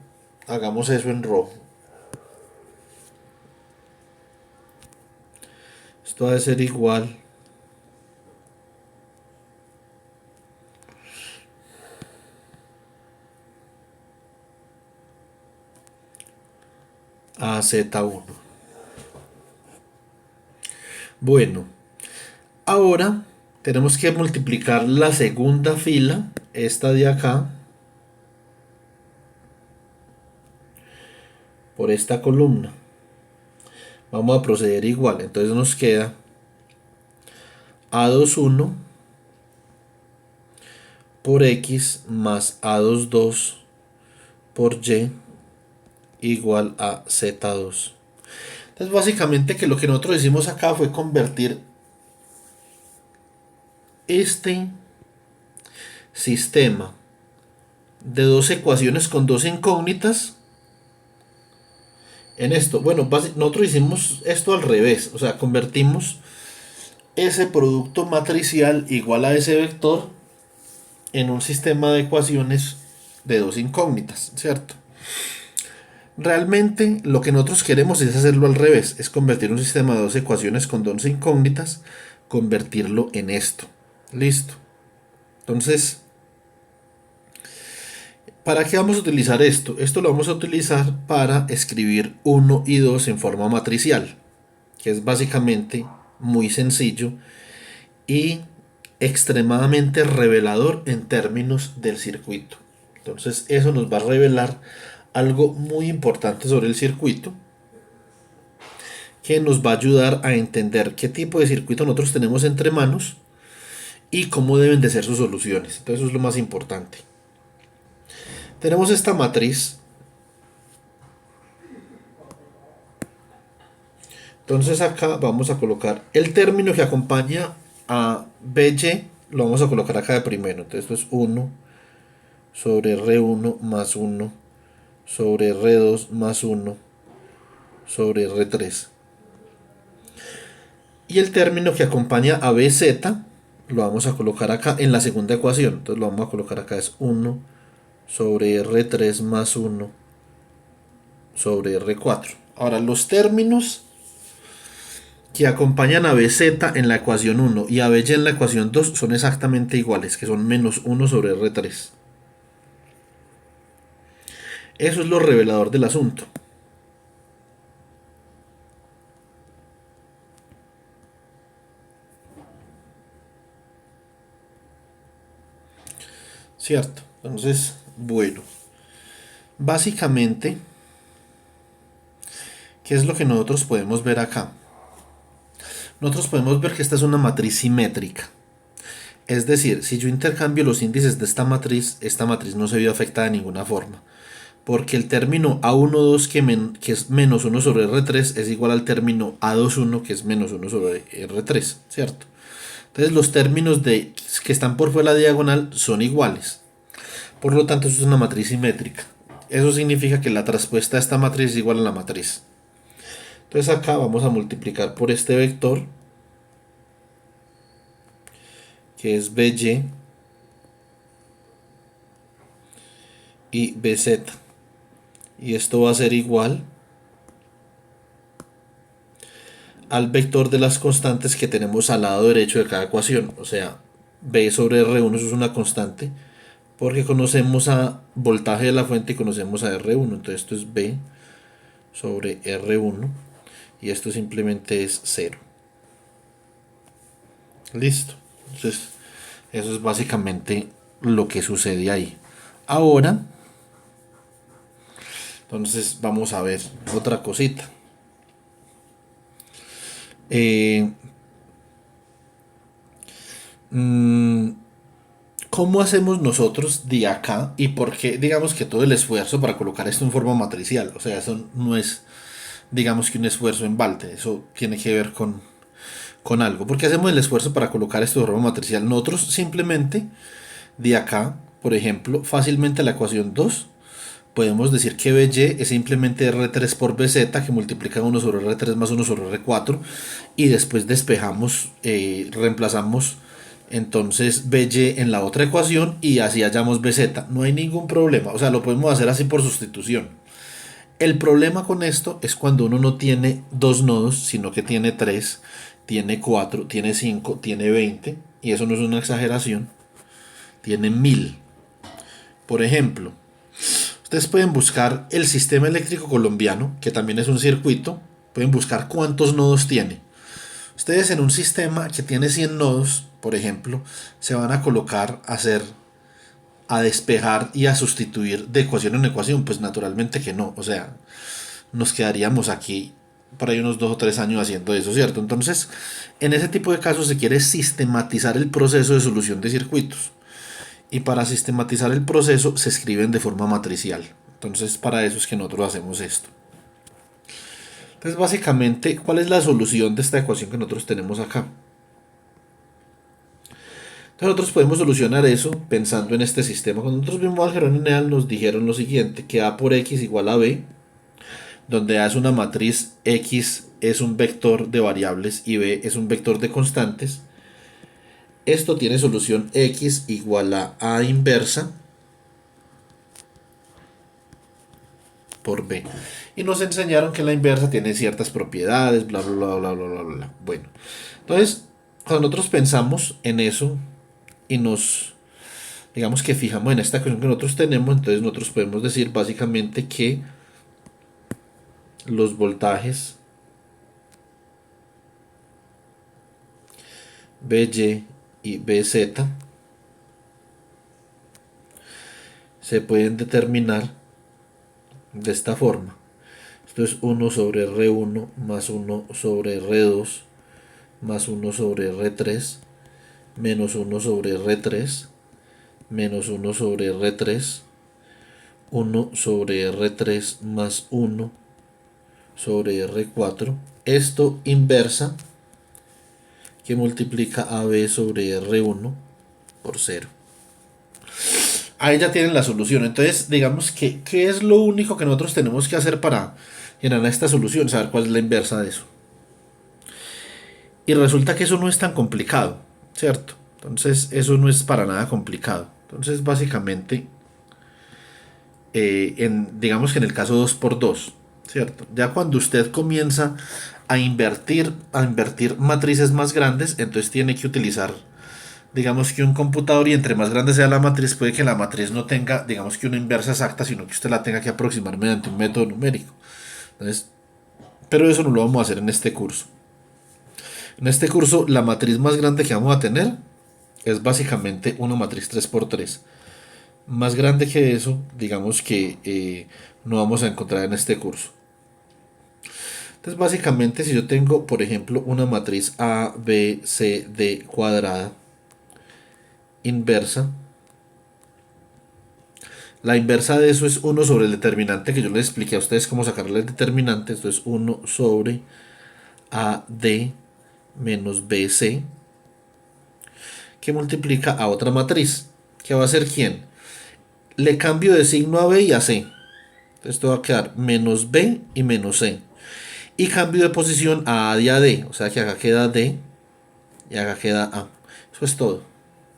Speaker 1: Hagamos eso en rojo. Esto ha de ser igual a Z1. Bueno, ahora tenemos que multiplicar la segunda fila, esta de acá, por esta columna. Vamos a proceder igual. Entonces nos queda A21 por X más A22 por Y igual a Z2. Entonces básicamente que lo que nosotros hicimos acá fue convertir este sistema de dos ecuaciones con dos incógnitas en esto. Bueno, nosotros hicimos esto al revés, o sea, convertimos ese producto matricial igual a ese vector en un sistema de ecuaciones de dos incógnitas, ¿cierto? Realmente lo que nosotros queremos es hacerlo al revés, es convertir un sistema de dos ecuaciones con dos incógnitas, convertirlo en esto. Listo. Entonces, ¿Para qué vamos a utilizar esto? Esto lo vamos a utilizar para escribir 1 y 2 en forma matricial, que es básicamente muy sencillo y extremadamente revelador en términos del circuito. Entonces eso nos va a revelar algo muy importante sobre el circuito, que nos va a ayudar a entender qué tipo de circuito nosotros tenemos entre manos y cómo deben de ser sus soluciones. Entonces eso es lo más importante. Tenemos esta matriz. Entonces acá vamos a colocar el término que acompaña a BY, lo vamos a colocar acá de primero. Entonces esto es 1 sobre R1 más 1 sobre R2 más 1 sobre R3. Y el término que acompaña a BZ lo vamos a colocar acá en la segunda ecuación. Entonces lo vamos a colocar acá, es 1 sobre R3 más 1 sobre R4. Ahora los términos que acompañan a BZ en la ecuación 1 y a BY en la ecuación 2 son exactamente iguales, que son menos 1 sobre R3. Eso es lo revelador del asunto. ¿Cierto? Entonces, bueno, básicamente, ¿qué es lo que nosotros podemos ver acá? Nosotros podemos ver que esta es una matriz simétrica. Es decir, si yo intercambio los índices de esta matriz no se vio afectada de ninguna forma. Porque el término A12 que es menos 1 sobre R3 es igual al término A21 que es menos 1 sobre R3, ¿cierto? Entonces los términos que están por fuera de la diagonal son iguales. Por lo tanto, eso es una matriz simétrica. Eso significa que la traspuesta de esta matriz es igual a la matriz. Entonces acá vamos a multiplicar por este vector, que es BY y BZ. Y esto va a ser igual al vector de las constantes que tenemos al lado derecho de cada ecuación. O sea, B sobre R1, eso es una constante, porque conocemos a voltaje de la fuente y conocemos a R1. Entonces esto es B sobre R1 y esto simplemente es 0. Listo. Entonces eso es básicamente lo que sucede ahí. Ahora, entonces vamos a ver otra cosita. Eh, ¿Cómo hacemos nosotros de acá y por qué digamos que todo el esfuerzo para colocar esto en forma matricial? O sea, eso no es, digamos que un esfuerzo en balde, eso tiene que ver con algo. ¿Por qué hacemos el esfuerzo para colocar esto de forma matricial? Nosotros simplemente de acá, por ejemplo, fácilmente la ecuación 2, podemos decir que BY es simplemente R3 por BZ que multiplica 1 sobre R3 más 1 sobre R4 y después despejamos, reemplazamos entonces BY en la otra ecuación y así hallamos BZ. No hay ningún problema, o sea, lo podemos hacer así por sustitución. El problema con esto es cuando uno no tiene dos nodos, sino que tiene tres, tiene cuatro, tiene 5, tiene 20, y eso no es una exageración, tiene 1000. Por ejemplo, ustedes pueden buscar el sistema eléctrico colombiano, que también es un circuito, pueden buscar cuántos nodos tiene. Ustedes en un sistema que tiene 100 nodos, por ejemplo, se van a colocar a despejar y a sustituir de ecuación en ecuación. Pues naturalmente que no, o sea, nos quedaríamos aquí por ahí unos 2 o 3 años haciendo eso, ¿cierto? Entonces, en ese tipo de casos se quiere sistematizar el proceso de solución de circuitos. Y para sistematizar el proceso se escriben de forma matricial. Entonces, para eso es que nosotros hacemos esto. Entonces, básicamente, ¿cuál es la solución de esta ecuación que nosotros tenemos acá? Entonces, nosotros podemos solucionar eso pensando en este sistema. Cuando nosotros vimos álgebra lineal nos dijeron lo siguiente, que A por X igual a B, donde A es una matriz, X es un vector de variables y B es un vector de constantes. Esto tiene solución X igual a inversa por B. Y nos enseñaron que la inversa tiene ciertas propiedades, bla, bla, bla, bla, bla, bla, bla. Bueno, entonces, cuando nosotros pensamos en eso y nos digamos que fijamos en esta ecuación que nosotros tenemos, entonces nosotros podemos decir básicamente que los voltajes BY y BZ se pueden determinar de esta forma. Esto es 1 sobre R1 más 1 sobre R2 más 1 sobre R3 menos 1 sobre R3 menos 1 sobre R3, 1 sobre R3 más 1 sobre R4. Esto inversa que multiplica AB sobre R1 por 0. Ahí ya tienen la solución. Entonces, digamos que, ¿qué es lo único que nosotros tenemos que hacer para generar esta solución? Saber cuál es la inversa de eso. Y resulta que eso no es tan complicado, ¿cierto? Entonces, eso no es para nada complicado. Entonces, básicamente, digamos que en el caso 2 por 2, ¿cierto? Ya cuando usted comienza a invertir matrices más grandes, entonces tiene que utilizar, digamos que un computador, y entre más grande sea la matriz, puede que la matriz no tenga, digamos que una inversa exacta, sino que usted la tenga que aproximar mediante un método numérico. Entonces, pero eso no lo vamos a hacer en este curso. En este curso, la matriz más grande que vamos a tener es básicamente una matriz 3 por 3. Más grande que eso, digamos que no vamos a encontrar en este curso. Entonces, básicamente, si yo tengo, por ejemplo, una matriz A, B, C, D cuadrada inversa, la inversa de eso es 1 sobre el determinante, que yo les expliqué a ustedes cómo sacarle el determinante. Esto es 1 sobre AD menos BC, que multiplica a otra matriz, que va a ser ¿quién? Le cambio de signo a B y a C. Entonces esto va a quedar menos B y menos C. Y cambio de posición a A y a D. O sea que acá queda D y acá queda A. Eso es todo.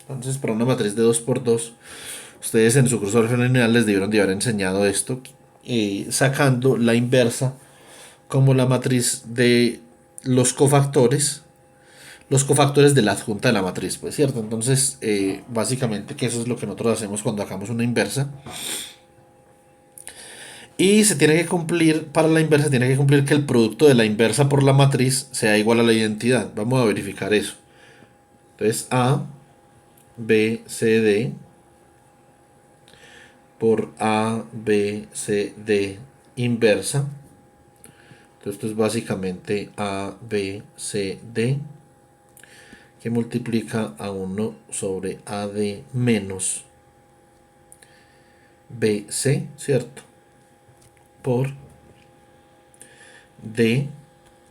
Speaker 1: Entonces, para una matriz de 2 por 2, ustedes en su curso de álgebra lineal les debieron de haber enseñado esto, sacando la inversa como la matriz de los cofactores de la adjunta de la matriz, pues cierto. Entonces, básicamente que eso es lo que nosotros hacemos cuando hagamos una inversa. Y se tiene que cumplir, para la inversa, tiene que cumplir que el producto de la inversa por la matriz sea igual a la identidad. Vamos a verificar eso. Entonces, A, B, C, D por A, B, C, D inversa. Entonces, esto es básicamente A, B, C, D, que multiplica a 1 sobre AD menos BC, ¿cierto? Por D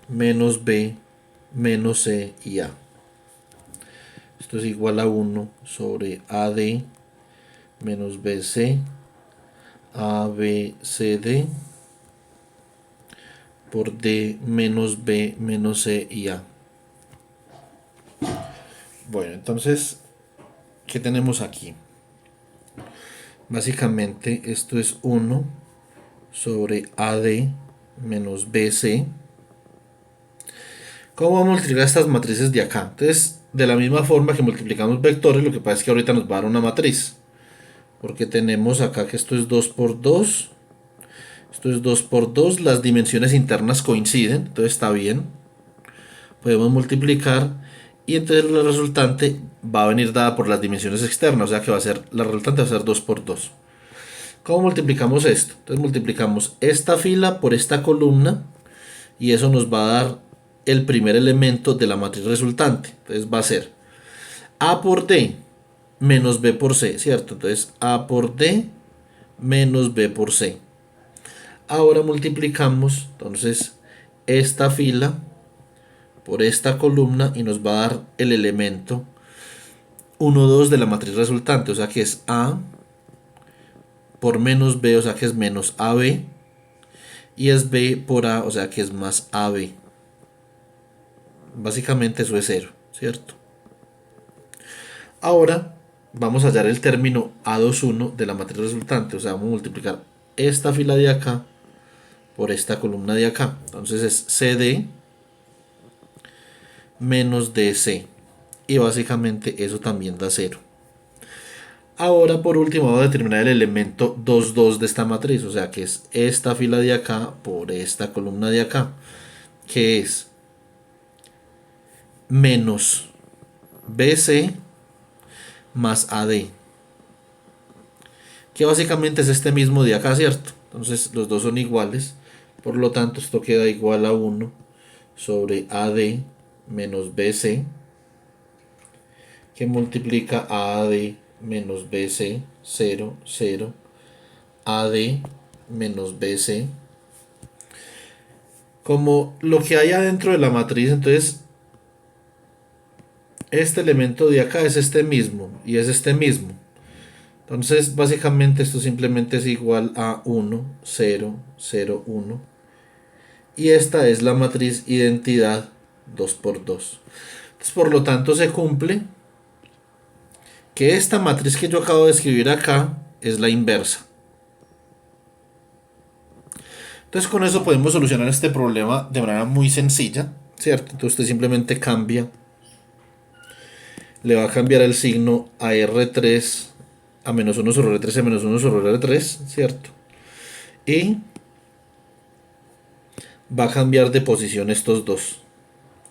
Speaker 1: menos B menos C y A. Esto es igual a 1 sobre AD menos BC ABCD por D menos B menos C y A. Bueno, entonces, ¿qué tenemos aquí? Básicamente esto es 1 sobre AD menos BC. ¿Cómo vamos a multiplicar estas matrices de acá? Entonces, de la misma forma que multiplicamos vectores, lo que pasa es que ahorita nos va a dar una matriz. Porque tenemos acá que esto es 2 por 2. Esto es 2 por 2. Las dimensiones internas coinciden, entonces está bien. Podemos multiplicar y entonces la resultante va a venir dada por las dimensiones externas. O sea que va a ser, la resultante va a ser 2 por 2. ¿Cómo multiplicamos esto? Entonces multiplicamos esta fila por esta columna y eso nos va a dar el primer elemento de la matriz resultante. Entonces va a ser A por D menos B por C, ¿cierto? Entonces A por D menos B por C. Ahora multiplicamos entonces esta fila por esta columna y nos va a dar el elemento 1, 2 de la matriz resultante, o sea que es A por menos B, o sea que es menos AB, y es B por A, o sea que es más AB. Básicamente eso es 0, ¿cierto? Ahora vamos a hallar el término A21 de la matriz resultante, o sea, vamos a multiplicar esta fila de acá por esta columna de acá. Entonces es CD menos DC. Y básicamente eso también da 0. Ahora por último vamos a determinar el elemento 2 2 de esta matriz, o sea que es esta fila de acá por esta columna de acá, que es menos BC más AD, que básicamente es este mismo de acá, ¿cierto? Entonces los dos son iguales, por lo tanto esto queda igual a 1 sobre AD menos BC, que multiplica a AD menos BC, 0, 0, AD menos BC, como lo que hay adentro de la matriz. Entonces este elemento de acá es este mismo y es este mismo. Entonces básicamente esto simplemente es igual a 1, 0, 0, 1. Y esta es la matriz identidad 2 por 2. Entonces, por lo tanto se cumple que esta matriz que yo acabo de escribir acá es la inversa. Entonces con eso podemos solucionar este problema de manera muy sencilla, ¿cierto? Entonces usted simplemente cambia, le va a cambiar el signo a R3, a menos 1 sobre R3, a menos 1 sobre R3, ¿cierto? Y va a cambiar de posición estos dos.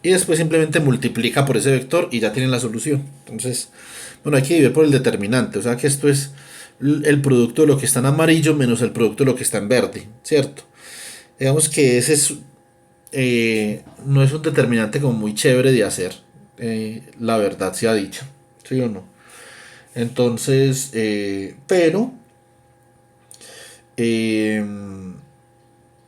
Speaker 1: Y después simplemente multiplica por ese vector y ya tienen la solución. Entonces, bueno, hay que dividir por el determinante. O sea que esto es el producto de lo que está en amarillo menos el producto de lo que está en verde, ¿cierto? Digamos que ese es, no es un determinante como muy chévere de hacer. La verdad se ha dicho, ¿sí o no? Entonces, eh,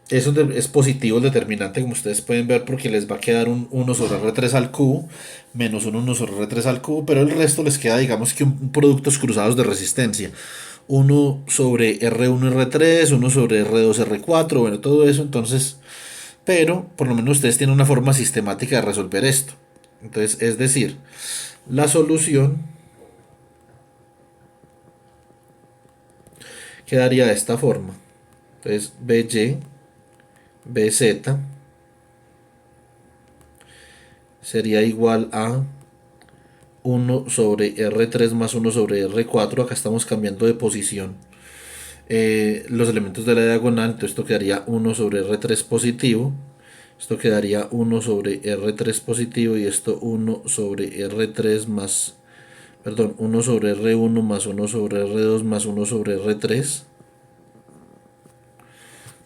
Speaker 1: es positivo el determinante, como ustedes pueden ver, porque les va a quedar un 1 sobre R3 al cubo, menos un 1 sobre R3 al cubo, pero el resto les queda, digamos que un productos cruzados de resistencia. 1 sobre R1 R3, 1 sobre R2 R4, bueno, todo eso. Entonces, pero por lo menos ustedes tienen una forma sistemática de resolver esto. Entonces, es decir, la solución quedaría de esta forma. Entonces, BY, BZ sería igual a 1 sobre R3 más 1 sobre R4. Acá estamos cambiando de posición los elementos de la diagonal. Entonces esto quedaría 1 sobre R3 positivo. Esto quedaría 1 sobre R3 positivo y esto 1 sobre R3 más, perdón, 1 sobre R1 más 1 sobre R2 más 1 sobre R3.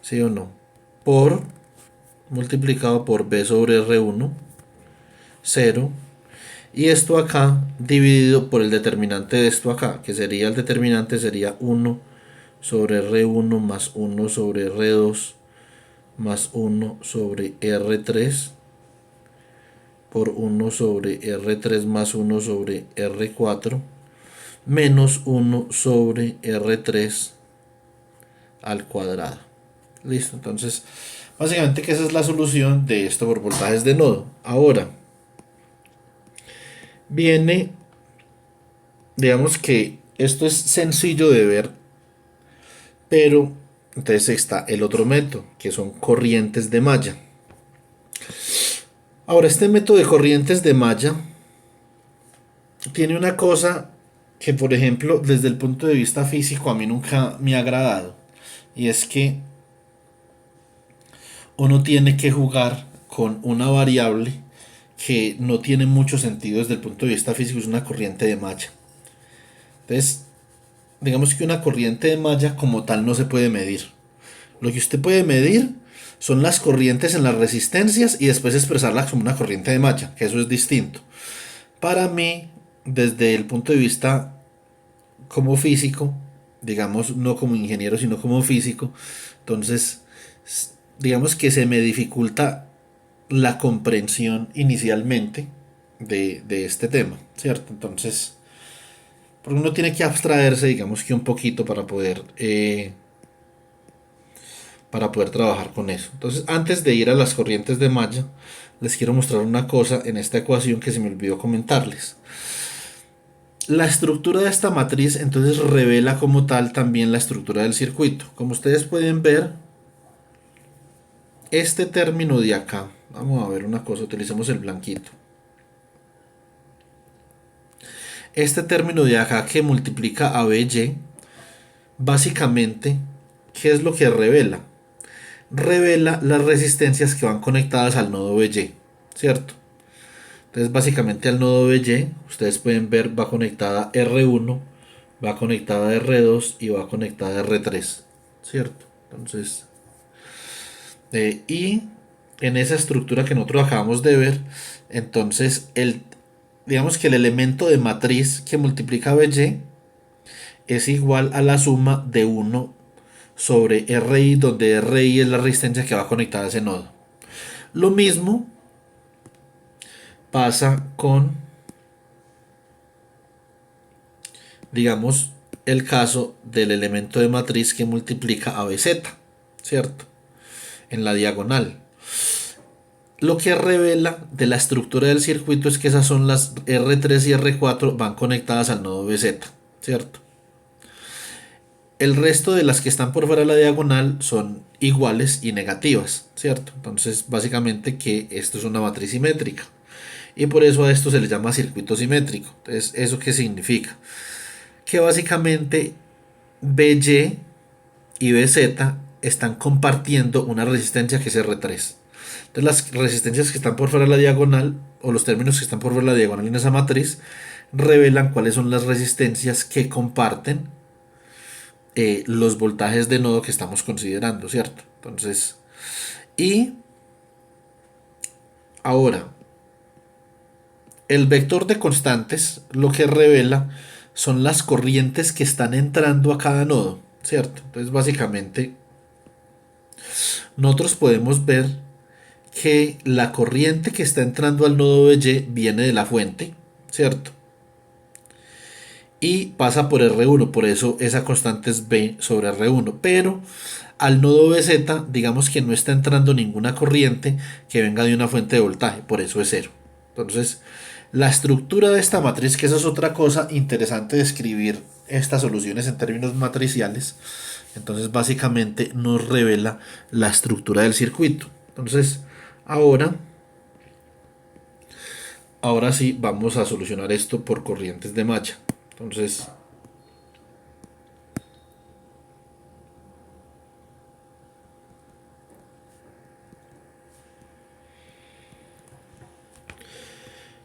Speaker 1: ¿Sí o no? Por multiplicado por B sobre R1, 0. Y esto acá dividido por el determinante de esto acá, que sería el determinante sería 1 sobre R1 más 1 sobre R2 más 1 sobre R3 por 1 sobre R3 más 1 sobre R4 menos 1 sobre R3 al cuadrado. Listo, entonces básicamente que esa es la solución de esto por voltajes de nodo. Ahora viene, digamos que esto es sencillo de ver, pero entonces está el otro método, que son corrientes de malla. Ahora, este método de corrientes de malla tiene una cosa que, por ejemplo, desde el punto de vista físico a mí nunca me ha agradado. Y es que uno tiene que jugar con una variable que no tiene mucho sentido desde el punto de vista físico, es una corriente de malla. Entonces, digamos que una corriente de malla como tal no se puede medir. Lo que usted puede medir son las corrientes en las resistencias y después expresarlas como una corriente de malla, que eso es distinto. Para mí, desde el punto de vista como físico, digamos, no como ingeniero, sino como físico, entonces, digamos que se me dificulta la comprensión inicialmente de este tema, ¿cierto? Entonces, porque uno tiene que abstraerse, digamos que un poquito para poder trabajar con eso. Entonces, antes de ir a las corrientes de malla, les quiero mostrar una cosa en esta ecuación que se me olvidó comentarles. La estructura de esta matriz entonces revela como tal también la estructura del circuito. Como ustedes pueden ver, este término de acá, vamos a ver una cosa, utilicemos el blanquito. Este término de acá que multiplica a BY, básicamente, ¿qué es lo que revela? Revela las resistencias que van conectadas al nodo BY, ¿cierto? Entonces básicamente al nodo BY, ustedes pueden ver, va conectada R1, va conectada R2 y va conectada R3, ¿cierto? Entonces, y en esa estructura que nosotros acabamos de ver, entonces digamos que el elemento de matriz que multiplica BY es igual a la suma de 1 sobre RI, donde RI es la resistencia que va conectada a ese nodo. Lo mismo pasa con, digamos, el caso del elemento de matriz que multiplica a BZ, ¿cierto? En la diagonal. Lo que revela de la estructura del circuito es que esas son las R3 y R4 van conectadas al nodo BZ, ¿cierto? El resto de las que están por fuera de la diagonal son iguales y negativas, ¿cierto? Entonces, básicamente que esto es una matriz simétrica. Y por eso a esto se le llama circuito simétrico. Entonces, ¿eso qué significa? Que básicamente BY y BZ están compartiendo una resistencia que es R3. Entonces, las resistencias que están por fuera de la diagonal, o los términos que están por fuera de la diagonal en esa matriz, revelan cuáles son las resistencias que comparten los voltajes de nodo que estamos considerando, ¿cierto? Entonces, y ahora, el vector de constantes lo que revela son las corrientes que están entrando a cada nodo, ¿cierto? Entonces, básicamente, nosotros podemos ver que la corriente que está entrando al nodo BY viene de la fuente, ¿cierto? Y pasa por R1, por eso esa constante es B sobre R1, pero al nodo BZ, digamos que no está entrando ninguna corriente que venga de una fuente de voltaje, por eso es cero. Entonces, la estructura de esta matriz, que eso es otra cosa interesante de escribir estas soluciones en términos matriciales, entonces básicamente nos revela la estructura del circuito. Entonces, ahora, ahora sí vamos a solucionar esto por corrientes de malla. Entonces,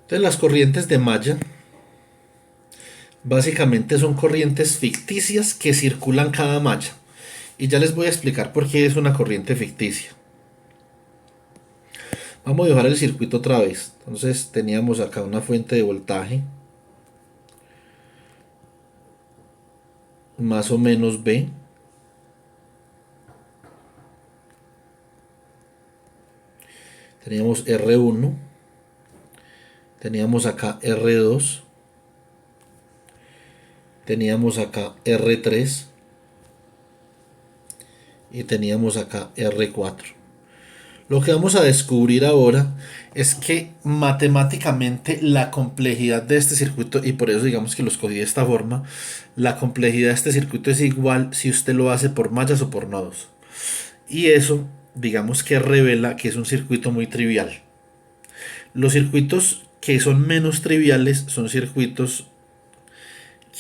Speaker 1: las corrientes de malla básicamente son corrientes ficticias que circulan cada malla. Y ya les voy a explicar por qué es una corriente ficticia. Vamos a dibujar el circuito otra vez. Entonces teníamos acá una fuente de voltaje más o menos B. Teníamos R1. Teníamos acá R2. Teníamos acá R3. Y teníamos acá R4. Lo que vamos a descubrir ahora es que matemáticamente la complejidad de este circuito, y por eso digamos que lo escogí de esta forma, la complejidad de este circuito es igual si usted lo hace por mallas o por nodos. Y eso, digamos que revela que es un circuito muy trivial. Los circuitos que son menos triviales son circuitos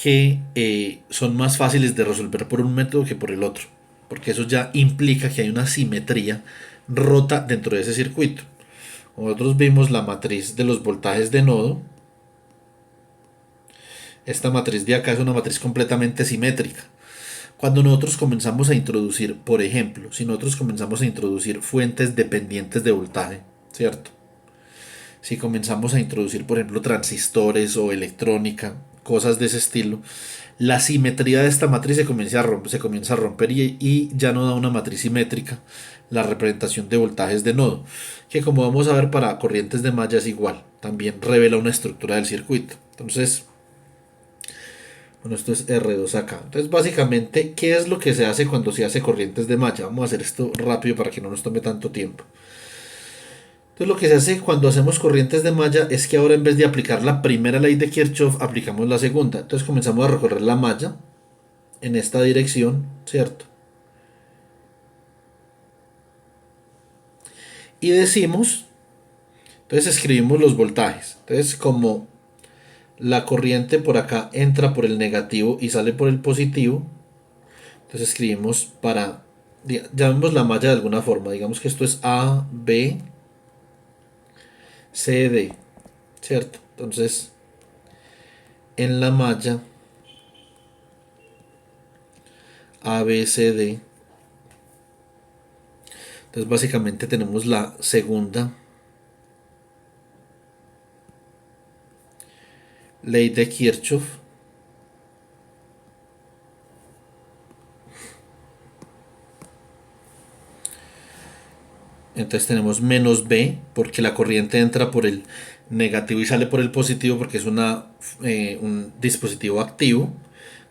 Speaker 1: que son más fáciles de resolver por un método que por el otro, porque eso ya implica que hay una simetría rota dentro de ese circuito. Nosotros vimos la matriz de los voltajes de nodo. Esta matriz de acá es una matriz completamente simétrica. Cuando nosotros comenzamos a introducir, por ejemplo, si nosotros comenzamos a introducir fuentes dependientes de voltaje, ¿cierto? Si comenzamos a introducir, por ejemplo, transistores o electrónica, cosas de ese estilo, la simetría de esta matriz se comienza a romper y ya no da una matriz simétrica la representación de voltajes de nodo, que como vamos a ver para corrientes de malla es igual, también revela una estructura del circuito. Entonces, bueno, esto es R2 acá. Entonces, básicamente, ¿qué es lo que se hace cuando se hace corrientes de malla? Vamos a hacer esto rápido para que no nos tome tanto tiempo. Entonces lo que se hace cuando hacemos corrientes de malla es que ahora en vez de aplicar la primera ley de Kirchhoff, aplicamos la segunda. Entonces comenzamos a recorrer la malla en esta dirección, ¿cierto? Y decimos, entonces escribimos los voltajes. Entonces como La corriente por acá entra por el negativo y sale por el positivo. Entonces escribimos llamemos la malla de alguna forma. Digamos que esto es A, B, C, D. ¿Cierto? Entonces, en la malla A, B, C, D. Entonces básicamente tenemos la segunda ley de Kirchhoff. Entonces tenemos menos B porque la corriente entra por el negativo y sale por el positivo porque es un dispositivo activo.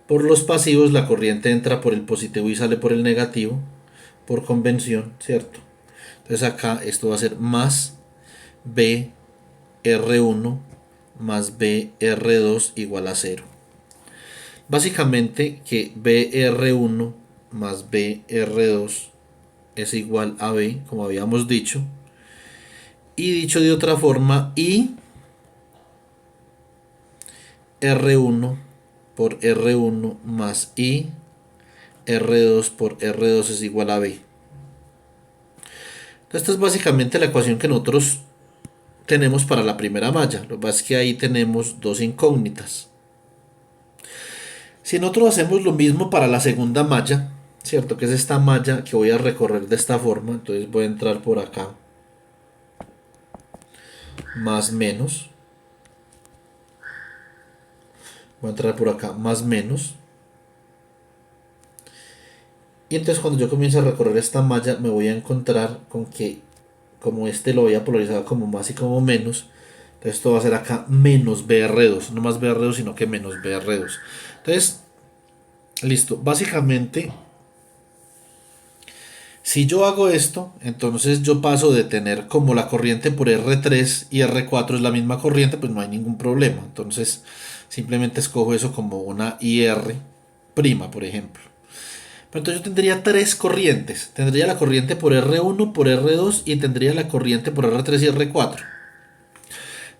Speaker 1: Por los pasivos la corriente entra por el positivo y sale por el negativo por convención, ¿cierto? Entonces acá esto va a ser más B R1 más BR2 igual a 0. Básicamente que BR1 más BR2 es igual a B, como habíamos dicho. Y dicho de otra forma, I R1 por R1 más I R2 por R2 es igual a B. Esta es básicamente la ecuación que nosotros tenemos para la primera malla. Lo que pasa es que ahí tenemos dos incógnitas. Si nosotros hacemos lo mismo para la segunda malla, ¿cierto? Que es esta malla que voy a recorrer de esta forma. Entonces voy a entrar por acá. Más menos. Voy a entrar por acá. Más menos. Y entonces cuando yo comience a recorrer esta malla me voy a encontrar con que como este lo voy a polarizar como más y como menos. Entonces esto va a ser acá menos BR2. No más BR2 sino que menos BR2. Entonces, listo. Básicamente si yo hago esto, entonces yo paso de tener como la corriente por R3 y R4 es la misma corriente, pues no hay ningún problema. Entonces simplemente escojo eso como una IR prima, por ejemplo. Pero entonces yo tendría tres corrientes. Tendría la corriente por R1, por R2 y tendría la corriente por R3 y R4.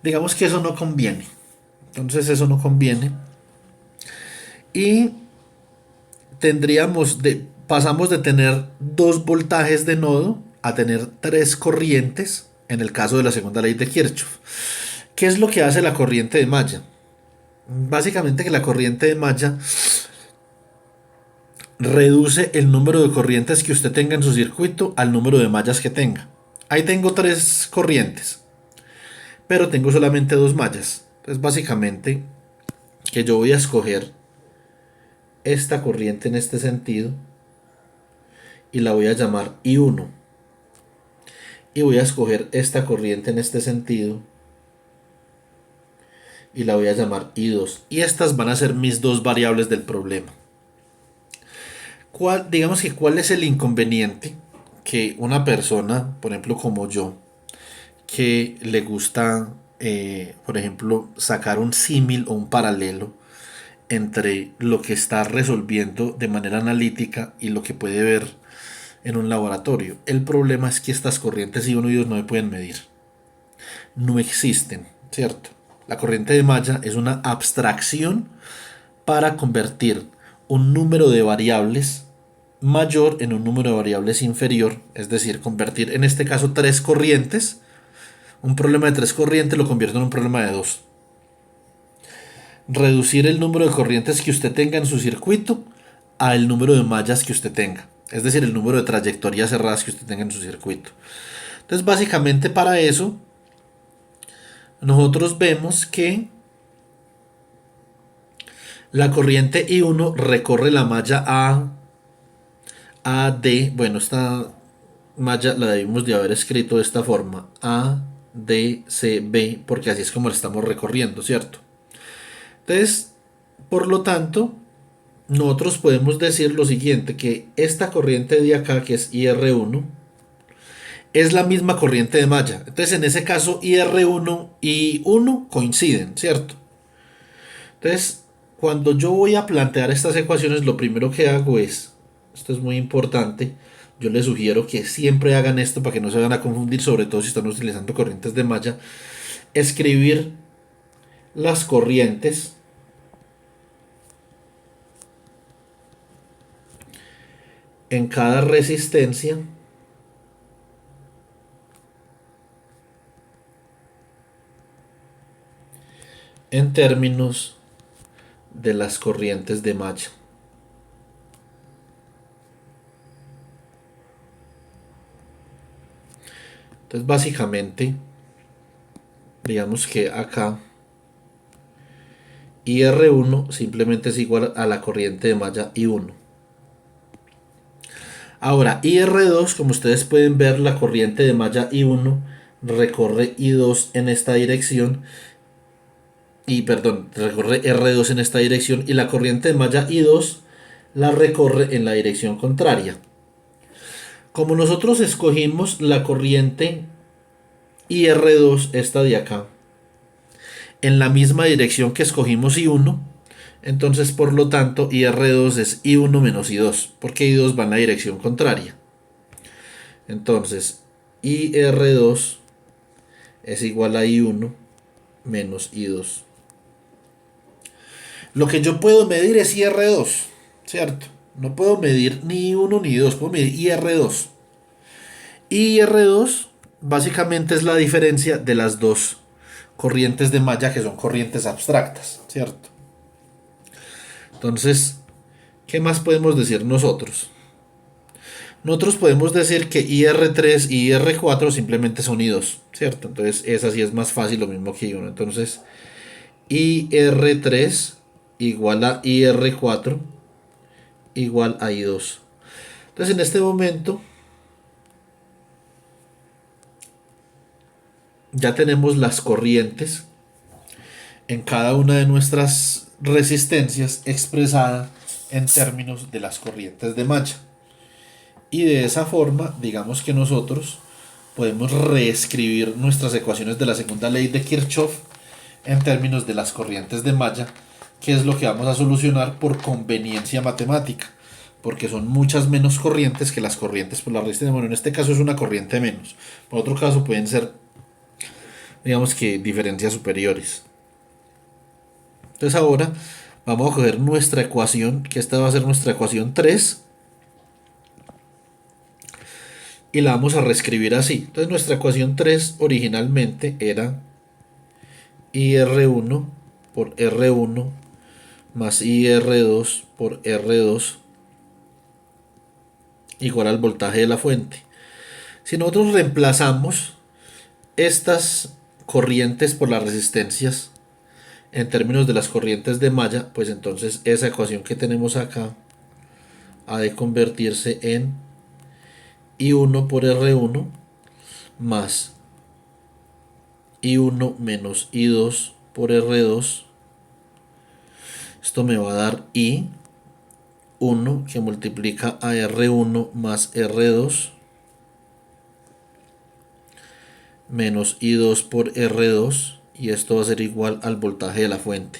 Speaker 1: Digamos que eso no conviene. Entonces eso no conviene. Y pasamos de tener dos voltajes de nodo a tener tres corrientes en el caso de la segunda ley de Kirchhoff. ¿Qué es lo que hace la corriente de malla? Básicamente que la corriente de malla reduce el número de corrientes que usted tenga en su circuito al número de mallas que tenga. Ahí tengo tres corrientes, pero tengo solamente dos mallas. Entonces básicamente que yo voy a escoger esta corriente en este sentido y la voy a llamar I1. Y voy a escoger esta corriente en este sentido y la voy a llamar I2. Y estas van a ser mis dos variables del problema. Digamos que cuál es el inconveniente que una persona, por ejemplo como yo, que le gusta, por ejemplo, sacar un símil o un paralelo entre lo que está resolviendo de manera analítica y lo que puede ver en un laboratorio. El problema es que estas corrientes I1 y I2 no se pueden medir. No existen, ¿cierto? La corriente de malla es una abstracción para convertir un número de variables mayor en un número de variables inferior, es decir, convertir en este caso tres corrientes, un problema de tres corrientes lo convierte en un problema de dos. Reducir el número de corrientes que usted tenga en su circuito al número de mallas que usted tenga, es decir, el número de trayectorias cerradas que usted tenga en su circuito. Entonces, básicamente para eso, nosotros vemos que la corriente I1 recorre la malla AD. Bueno, esta malla la debimos de haber escrito de esta forma: ADCB, porque así es como la estamos recorriendo, ¿cierto? Entonces, por lo tanto, nosotros podemos decir lo siguiente, que esta corriente de acá, que es IR1, es la misma corriente de malla. Entonces, en ese caso, IR1 y 1 coinciden, ¿cierto? Entonces, cuando yo voy a plantear estas ecuaciones, lo primero que hago es, esto es muy importante, yo les sugiero que siempre hagan esto para que no se vayan a confundir, sobre todo si están utilizando corrientes de malla, escribir las corrientes en cada resistencia en términos de las corrientes de malla. Entonces básicamente digamos que acá IR1 simplemente es igual a la corriente de malla I1. Ahora IR2, como ustedes pueden ver, la corriente de malla I1 recorre I2 en esta dirección recorre R2 en esta dirección, y la corriente de malla I2 la recorre en la dirección contraria. Como nosotros escogimos la corriente IR2, esta de acá, en la misma dirección que escogimos I1, entonces por lo tanto IR2 es I1 menos I2, porque I2 va en la dirección contraria. Entonces IR2 es igual a I1 menos I2. Lo que yo puedo medir es IR2, ¿cierto? No puedo medir ni I1 ni I2, puedo medir IR2. IR2 básicamente es la diferencia de las dos corrientes de malla, que son corrientes abstractas, ¿cierto? Entonces, ¿qué más podemos decir nosotros? Nosotros podemos decir que IR3 y IR4 simplemente son I2, ¿cierto? Entonces, esa sí es más fácil, lo mismo que I1. Entonces, IR3 igual a IR4 igual a I2. Entonces, en este momento ya tenemos las corrientes en cada una de nuestras resistencias expresada en términos de las corrientes de malla. Y de esa forma, digamos que nosotros podemos reescribir nuestras ecuaciones de la segunda ley de Kirchhoff en términos de las corrientes de malla, que es lo que vamos a solucionar por conveniencia matemática, porque son muchas menos corrientes que las corrientes por la resistencia. Bueno, en este caso es una corriente menos. Por otro caso pueden ser, digamos que, diferencias superiores. Entonces ahora vamos a coger nuestra ecuación, que esta va a ser nuestra ecuación 3, y la vamos a reescribir así. Entonces nuestra ecuación 3 originalmente era IR1 por R1 más IR2 por R2 igual al voltaje de la fuente. Si nosotros reemplazamos estas corrientes por las resistencias en términos de las corrientes de malla, pues entonces esa ecuación que tenemos acá ha de convertirse en I1 por R1 más I1 menos I2 por R2. Esto me va a dar I1 que multiplica a R1 más R2 menos I2 por R2, y esto va a ser igual al voltaje de la fuente.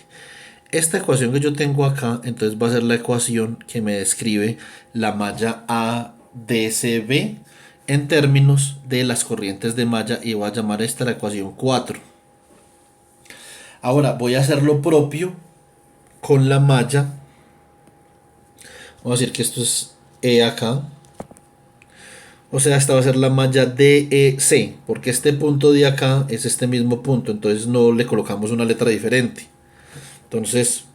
Speaker 1: Esta ecuación que yo tengo acá, entonces va a ser la ecuación que me describe la malla ADCB en términos de las corrientes de malla, y voy a llamar esta la ecuación 4. Ahora voy a hacer lo propio con la malla. Vamos a decir que esto es E acá. O sea, esta va a ser la malla DEC, porque este punto de acá es este mismo punto, entonces no le colocamos una letra diferente. Entonces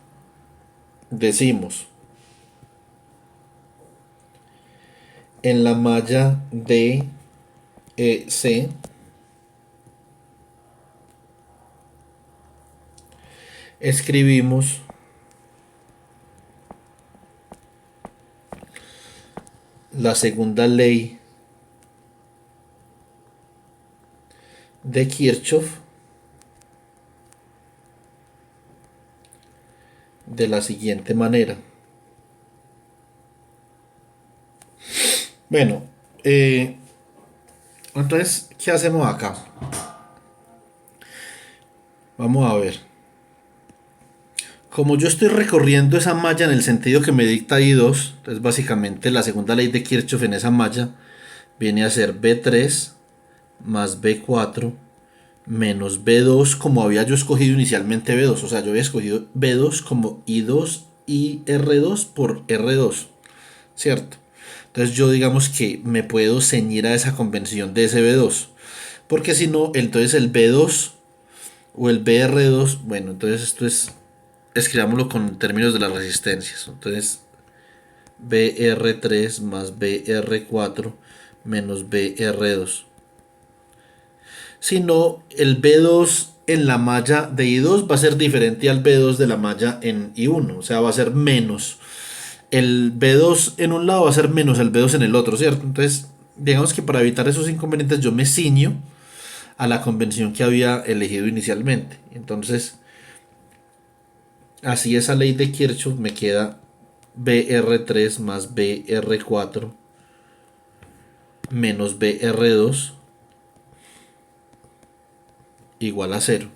Speaker 1: decimos, en la malla DEC escribimos la segunda ley de Kirchhoff de la siguiente manera. Bueno, entonces, ¿qué hacemos acá? Vamos a ver. Como yo estoy recorriendo esa malla en el sentido que me dicta I2, entonces básicamente la segunda ley de Kirchhoff en esa malla viene a ser B3 más B4 menos B2 como había yo escogido inicialmente B2. O sea, yo había escogido B2 como I2 y R2 por R2, ¿cierto? Entonces yo digamos que me puedo ceñir a esa convención de ese B2. Porque si no, entonces el B2 o el BR2, bueno, entonces esto es, escribámoslo con términos de las resistencias. Entonces BR3 más BR4 menos BR2. Si no, el B2 en la malla de I2 va a ser diferente al B2 de la malla en I1. O sea, va a ser menos. El B2 en un lado va a ser menos el B2 en el otro, ¿cierto? Entonces, digamos que para evitar esos inconvenientes yo me ciño a la convención que había elegido inicialmente. Entonces, así esa ley de Kirchhoff me queda BR3 más BR4 menos BR2 igual a cero.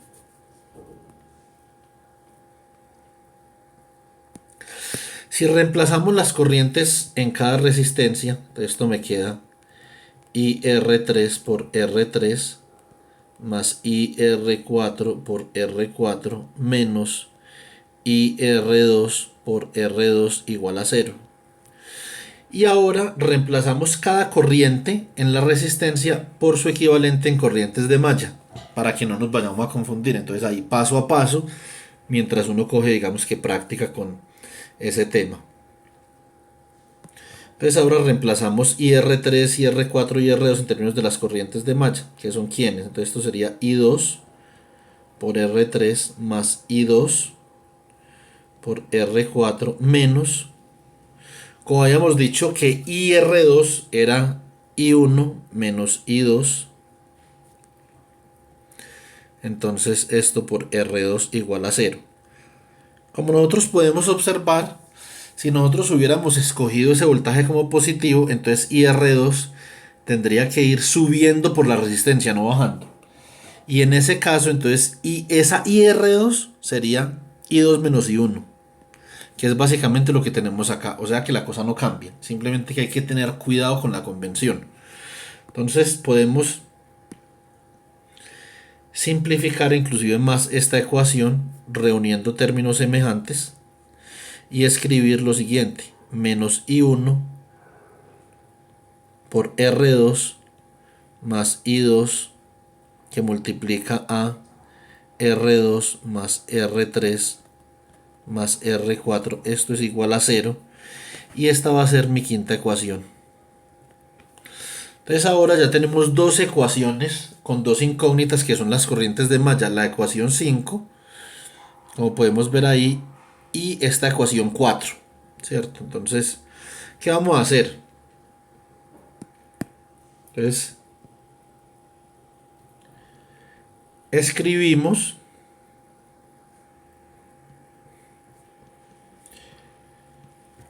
Speaker 1: Si reemplazamos las corrientes en cada resistencia, esto me queda IR3 por R3 más IR4 por R4 menos IR2 por R2 igual a cero. Y ahora reemplazamos cada corriente en la resistencia por su equivalente en corrientes de malla, para que no nos vayamos a confundir. Entonces ahí paso a paso, mientras uno coge, digamos que práctica con ese tema. Entonces ahora reemplazamos IR3, IR4 y IR2 en términos de las corrientes de malla, que son quiénes. Entonces esto sería I2 por R3 más I2 por R4 menos, como habíamos dicho que IR2 era I1 menos I2, entonces esto por R2 igual a cero. Como nosotros podemos observar, si nosotros hubiéramos escogido ese voltaje como positivo, entonces IR2 tendría que ir subiendo por la resistencia, no bajando. Y en ese caso, entonces, esa IR2 sería I2 menos I1, que es básicamente lo que tenemos acá. O sea que la cosa no cambia, simplemente que hay que tener cuidado con la convención. Entonces podemos simplificar inclusive más esta ecuación reuniendo términos semejantes y escribir lo siguiente: menos I1 por R2 más I2 que multiplica a R2 más R3 más R4, esto es igual a cero, y esta va a ser mi quinta ecuación. Entonces ahora ya tenemos dos ecuaciones con dos incógnitas que son las corrientes de malla, la ecuación 5, como podemos ver ahí, y esta ecuación 4, ¿cierto? Entonces, ¿qué vamos a hacer? Entonces, escribimos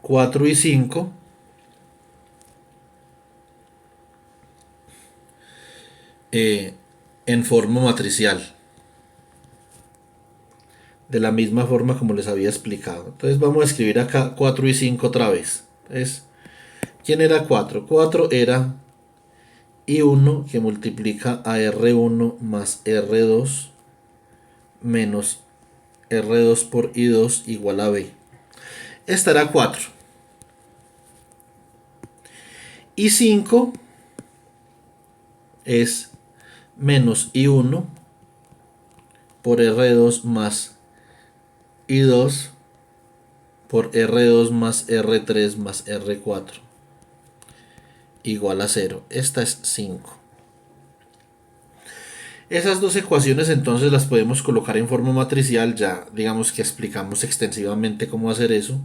Speaker 1: 4 y 5 en forma matricial, de la misma forma como les había explicado. Entonces vamos a escribir acá 4 y 5 otra vez. Entonces, ¿quién era 4? 4 era I1 que multiplica a R1 más R2 menos R2 por I2 igual a B. Esta era 4. Y 5 es menos I1 por R2 más I2 por R2 más R3 más R4 igual a 0. Esta es 5. Esas dos ecuaciones entonces las podemos colocar en forma matricial, ya digamos que explicamos extensivamente cómo hacer eso.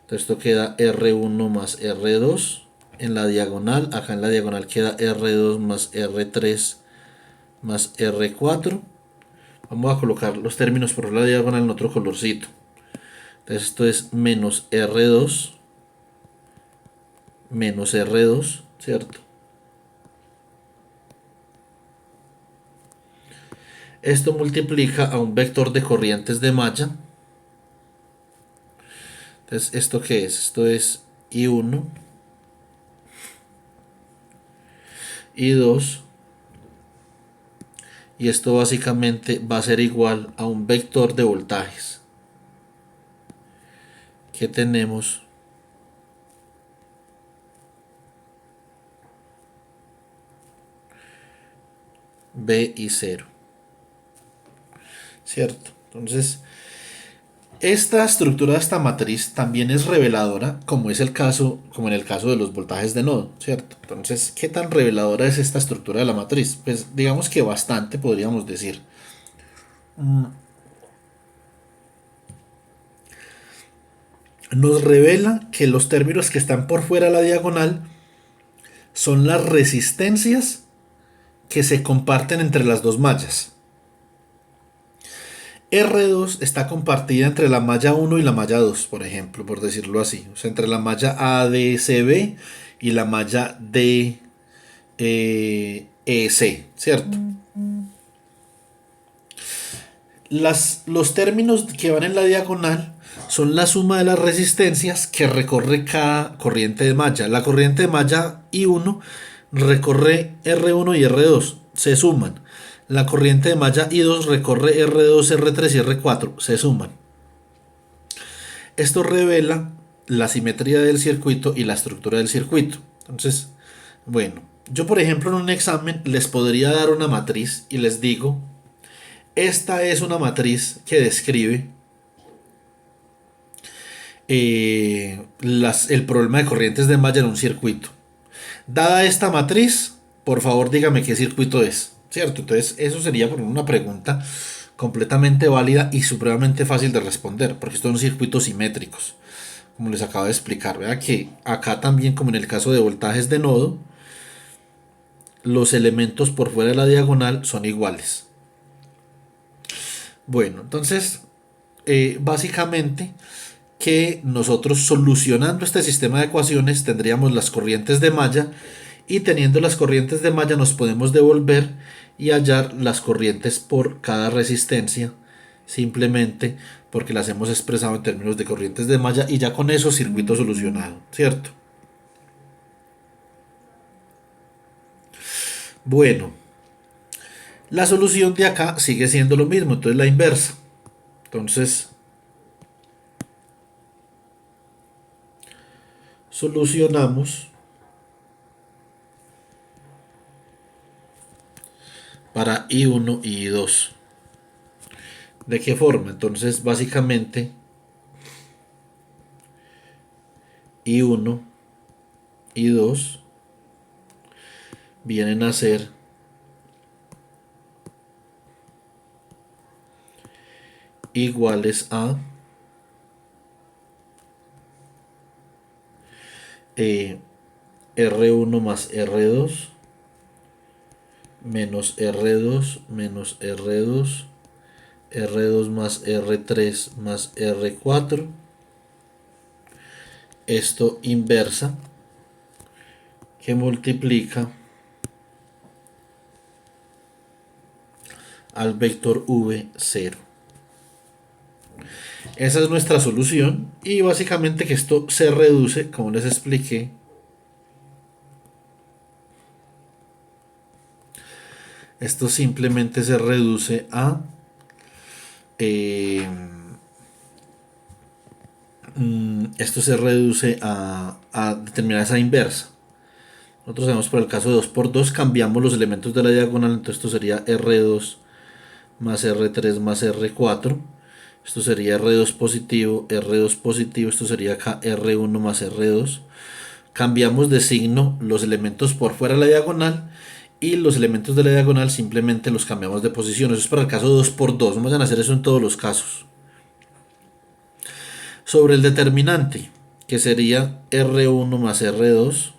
Speaker 1: Entonces esto queda R1 más R2 en la diagonal, acá en la diagonal queda R2 más R3 más R4. Vamos a colocar los términos por la diagonal en otro colorcito. Entonces esto es menos R2 menos R2, ¿cierto? Esto multiplica a un vector de corrientes de malla. Entonces, ¿esto qué es? Esto es I1, I2 y esto básicamente va a ser igual a un vector de voltajes que tenemos B y 0, ¿cierto? Entonces, esta estructura de esta matriz también es reveladora, como es el caso, como en el caso de los voltajes de nodo, ¿cierto? Entonces, ¿qué tan reveladora es esta estructura de la matriz? Pues digamos que bastante, podríamos decir. Nos revela que los términos que están por fuera de la diagonal son las resistencias que se comparten entre las dos mallas. R2 está compartida entre la malla 1 y la malla 2, por ejemplo, por decirlo así. O sea, entre la malla ADCB y la malla DEC, ¿cierto? Los términos que van en la diagonal son la suma de las resistencias que recorre cada corriente de malla. La corriente de malla I1 recorre R1 y R2, se suman. La corriente de malla I2 recorre R2, R3 y R4, se suman. Esto revela la simetría del circuito y la estructura del circuito. Entonces, bueno, yo por ejemplo en un examen les podría dar una matriz y les digo, esta es una matriz que describe el problema de corrientes de malla en un circuito. Dada esta matriz, por favor dígame qué circuito es, ¿cierto? Entonces eso sería por una pregunta completamente válida y supremamente fácil de responder, porque estos son circuitos simétricos, como les acabo de explicar. Vea que acá también, como en el caso de voltajes de nodo, los elementos por fuera de la diagonal son iguales. Bueno, entonces, básicamente que nosotros solucionando este sistema de ecuaciones tendríamos las corrientes de malla y teniendo las corrientes de malla nos podemos devolver y hallar las corrientes por cada resistencia simplemente porque las hemos expresado en términos de corrientes de malla y ya con eso circuito solucionado, ¿cierto? Bueno, la solución de acá sigue siendo lo mismo, entonces la inversa. Entonces, solucionamos para I1 y I2. ¿De qué forma? Entonces, básicamente, I1 y 2 vienen a ser iguales a R1 más R2 menos R2 menos R2, R2 más R3 más R4, esto inversa que multiplica al vector V0. Esa es nuestra solución y básicamente que esto se reduce, como les expliqué, esto simplemente se reduce a determinar esa inversa. Nosotros sabemos por el caso de 2 por 2 cambiamos los elementos de la diagonal, entonces esto sería R2 más R3 más R4. Esto sería R2 positivo, esto sería acá R1 más R2. Cambiamos de signo los elementos por fuera de la diagonal y los elementos de la diagonal simplemente los cambiamos de posición. Eso es para el caso de 2 por 2, no vayan a hacer eso en todos los casos. Sobre el determinante, que sería R1 más R2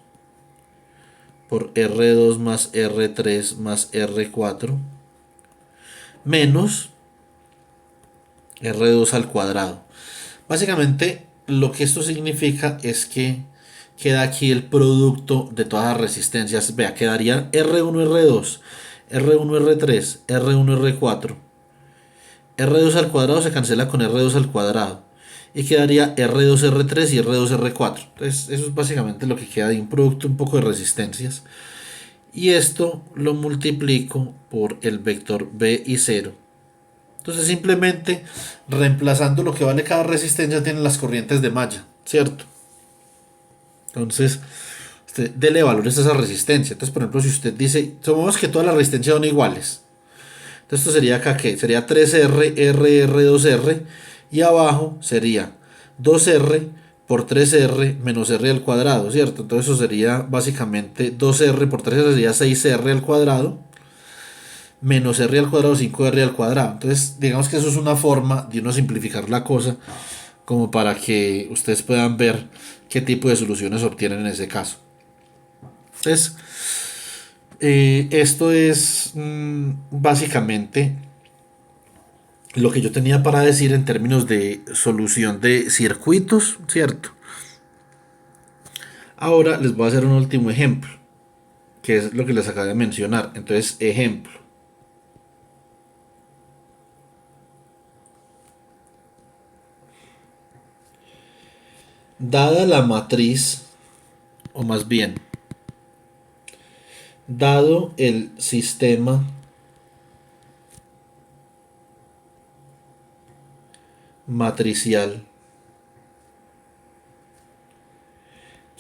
Speaker 1: por R2 más R3 más R4 menos R2 al cuadrado. Básicamente lo que esto significa es que queda aquí el producto de todas las resistencias. Vea, quedaría R1 R2, R1 R3, R1 R4. R2 al cuadrado se cancela con R2 al cuadrado y quedaría R2 R3 y R2 R4. Entonces eso es básicamente lo que queda de un producto un poco de resistencias. y esto lo multiplico por el vector B y 0. Entonces simplemente reemplazando lo que vale cada resistencia tienen las corrientes de malla, ¿cierto? Entonces, usted dele valores a esa resistencia. Entonces, por ejemplo, si usted dice, supongamos que todas las resistencias son iguales. Entonces, esto sería acá que sería 3R, RR, 2R. Y abajo sería 2R por 3R menos R al cuadrado, ¿cierto? Entonces, eso sería básicamente 2R por 3R sería 6R al cuadrado. Menos R al cuadrado, 5R al cuadrado. Entonces, digamos que eso es una forma de uno simplificar la cosa, como para que ustedes puedan ver qué tipo de soluciones obtienen en ese caso. Entonces, esto es básicamente lo que yo tenía para decir en términos de solución de circuitos, ¿cierto? Ahora les voy a hacer un último ejemplo, que es lo que les acabo de mencionar. Entonces, ejemplo. Dada la matriz, o más bien, dado el sistema matricial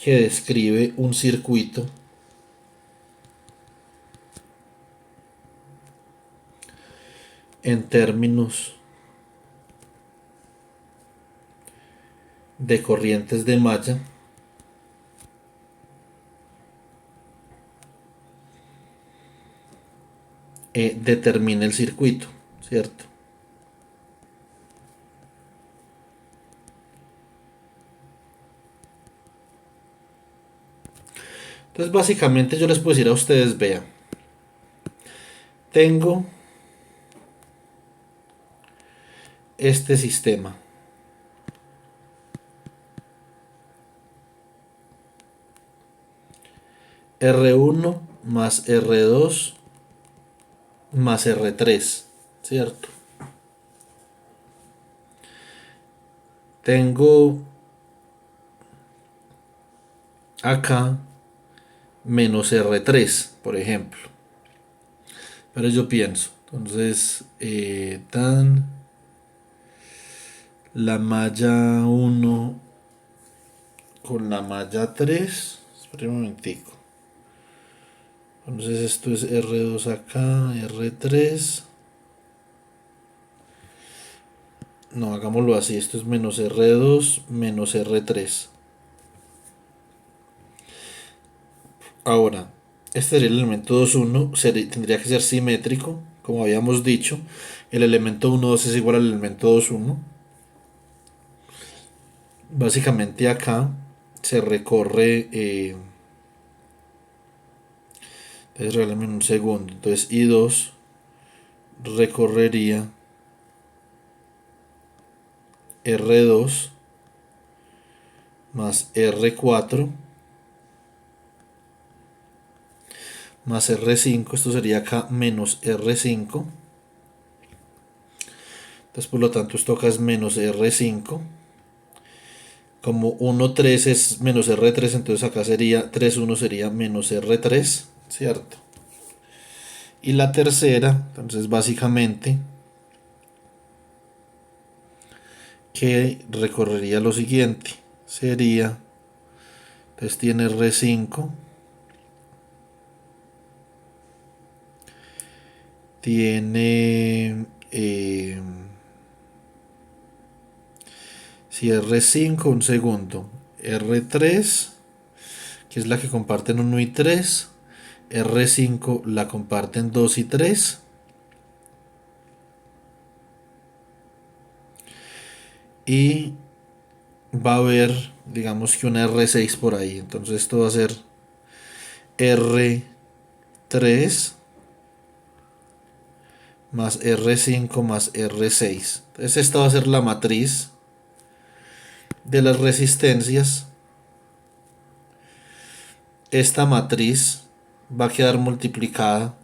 Speaker 1: que describe un circuito en términos de corrientes de malla, determina el circuito, ¿cierto? Entonces básicamente yo les puedo decir a ustedes, vean, tengo este sistema R1 más R2 más R3, ¿cierto? Tengo acá menos R3, por ejemplo. Pero yo pienso, entonces, la malla 1 con la malla 3. Espera un momentico. Entonces esto es R2 acá, R3. No, hagámoslo así. Esto es menos R2 menos R3. Ahora, este sería el elemento 2,1. Tendría que ser simétrico, como habíamos dicho. El elemento 1,2 es igual al elemento 2,1. Básicamente acá se recorre. Entonces regálame un segundo. Entonces I2 recorrería R2 más R4 más R5. Esto sería acá menos R5. Entonces por lo tanto esto acá es menos R5. Como 1,3 es menos R3, entonces acá sería 3,1 sería menos R3, ¿cierto? Y la tercera, entonces básicamente, que recorrería lo siguiente, sería, entonces tiene R5, tiene, si R5, un segundo, R3, que es la que comparten 1 y 3, R5 la comparten 2 y 3, y va a haber, digamos que una R6 por ahí. Entonces esto va a ser R3 más R5 más R6. Entonces esta va a ser la matriz de las resistencias. Esta matriz va a quedar multiplicada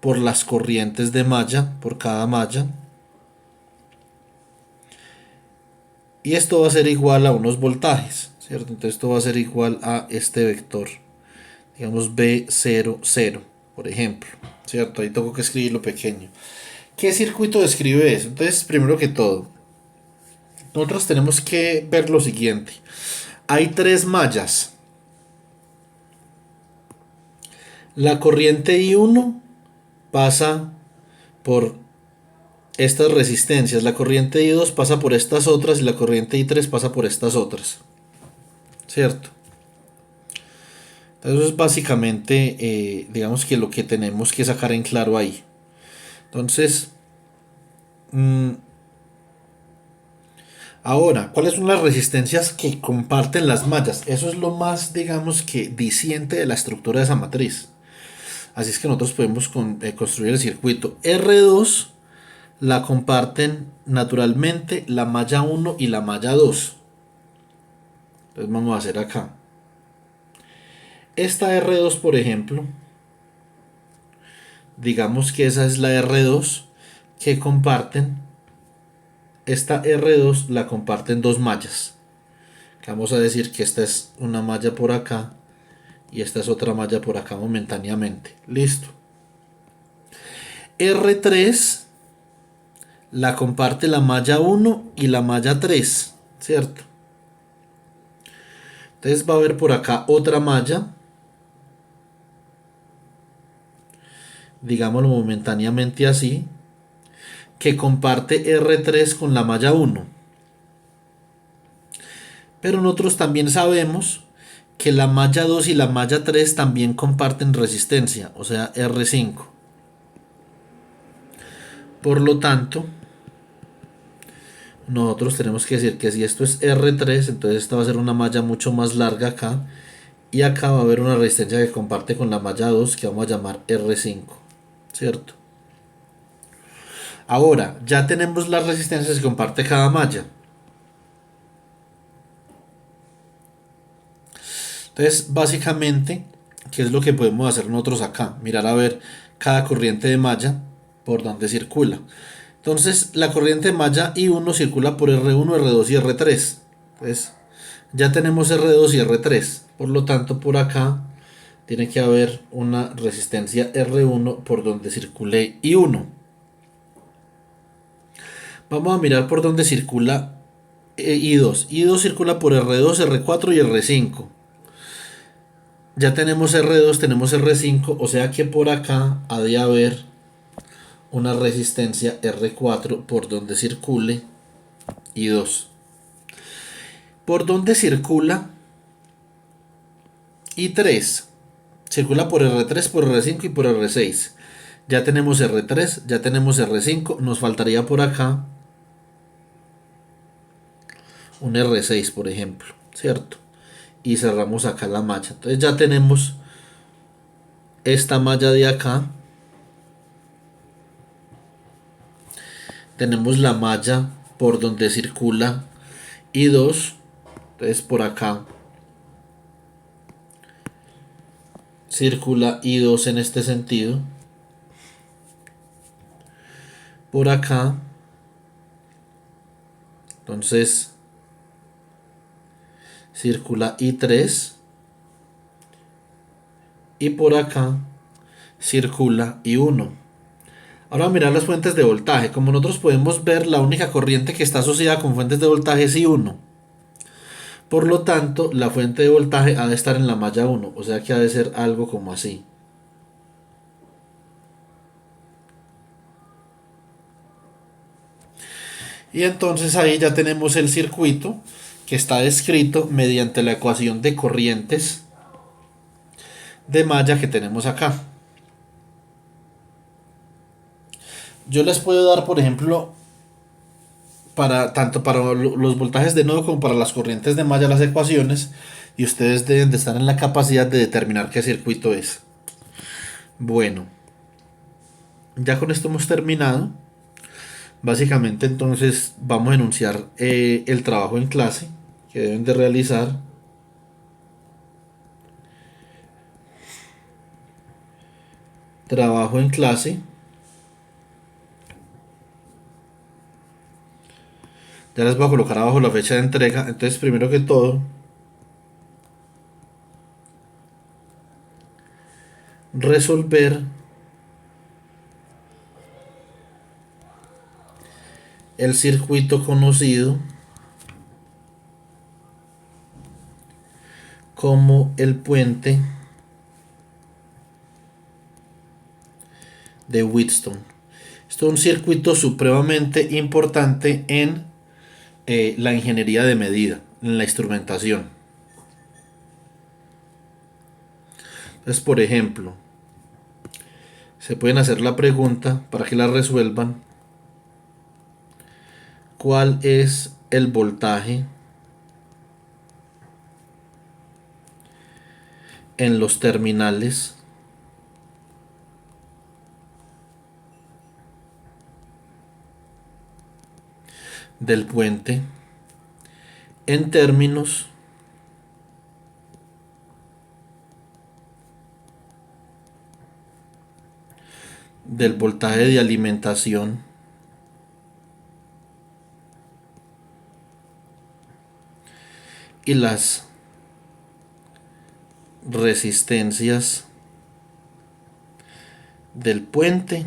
Speaker 1: por las corrientes de malla, por cada malla. Y esto va a ser igual a unos voltajes, ¿cierto? Entonces esto va a ser igual a este vector digamos B00, por ejemplo, ¿cierto? Ahí tengo que escribirlo pequeño. ¿Qué circuito describe eso? Entonces, primero que todo, nosotros tenemos que ver lo siguiente. Hay tres mallas. La corriente I1 pasa por estas resistencias, la corriente I2 pasa por estas otras y la corriente I3 pasa por estas otras, ¿cierto? Entonces, eso es básicamente, digamos que lo que tenemos que sacar en claro ahí. Entonces, ahora, ¿cuáles son las resistencias que comparten las mallas? Eso es lo más, digamos que, diciente de la estructura de esa matriz. Así es que nosotros podemos construir el circuito. R2 la comparten naturalmente la malla 1 y la malla 2. Entonces vamos a hacer acá. Esta R2, por ejemplo, digamos que esa es la R2 que comparten. Esta R2 la comparten dos mallas. Vamos a decir que esta es una malla por acá y esta es otra malla por acá momentáneamente. Listo. R3 la comparte la malla 1 y la malla 3, ¿cierto? Entonces va a haber por acá otra malla, digámoslo momentáneamente así, que comparte R3 con la malla 1. Pero nosotros también sabemos que la malla 2 y la malla 3 también comparten resistencia, o sea R5. Por lo tanto, nosotros tenemos que decir que si esto es R3, entonces esta va a ser una malla mucho más larga acá. Y acá va a haber una resistencia que comparte con la malla 2 que vamos a llamar R5, ¿cierto? Ahora, ya tenemos las resistencias que comparte cada malla. Entonces, básicamente, ¿qué es lo que podemos hacer nosotros acá? Mirar a ver cada corriente de malla por donde circula. Entonces, la corriente de malla I1 circula por R1, R2 y R3. Pues ya tenemos R2 y R3. Por lo tanto, por acá tiene que haber una resistencia R1 por donde circule I1. Vamos a mirar por donde circula I2. I2 circula por R2, R4 y R5. Ya tenemos R2, tenemos R5, o sea que por acá ha de haber una resistencia R4 por donde circule I2. Por donde circula I3. Circula por R3, por R5 y por R6. Ya tenemos R3, ya tenemos R5, nos faltaría por acá un R6, por ejemplo, ¿cierto? Y cerramos acá la malla. Entonces ya tenemos esta malla de acá. Tenemos la malla por donde circula I2. Entonces por acá circula I2 en este sentido. Por acá. Entonces circula I3. Y por acá circula I1. Ahora mirar las fuentes de voltaje. Como nosotros podemos ver, la única corriente que está asociada con fuentes de voltaje es I1. Por lo tanto, la fuente de voltaje ha de estar en la malla 1. O sea que ha de ser algo como así. Y entonces ahí ya tenemos el circuito que está descrito mediante la ecuación de corrientes de malla que tenemos acá. Yo les puedo dar, por ejemplo, tanto para los voltajes de nodo como para las corrientes de malla las ecuaciones, y ustedes deben de estar en la capacidad de determinar qué circuito es. Bueno, ya con esto hemos terminado. Básicamente entonces vamos a enunciar el trabajo en clase que deben de realizar. Trabajo en clase. Ya les voy a colocar abajo la fecha de entrega. Entonces, primero que todo, resolver el circuito conocido como el puente de Wheatstone. Esto es un circuito supremamente importante en la ingeniería de medida, en la instrumentación. Entonces, por ejemplo, se pueden hacer la pregunta para que la resuelvan. ¿Cuál es el voltaje en los terminales del puente en términos del voltaje de alimentación y las resistencias del puente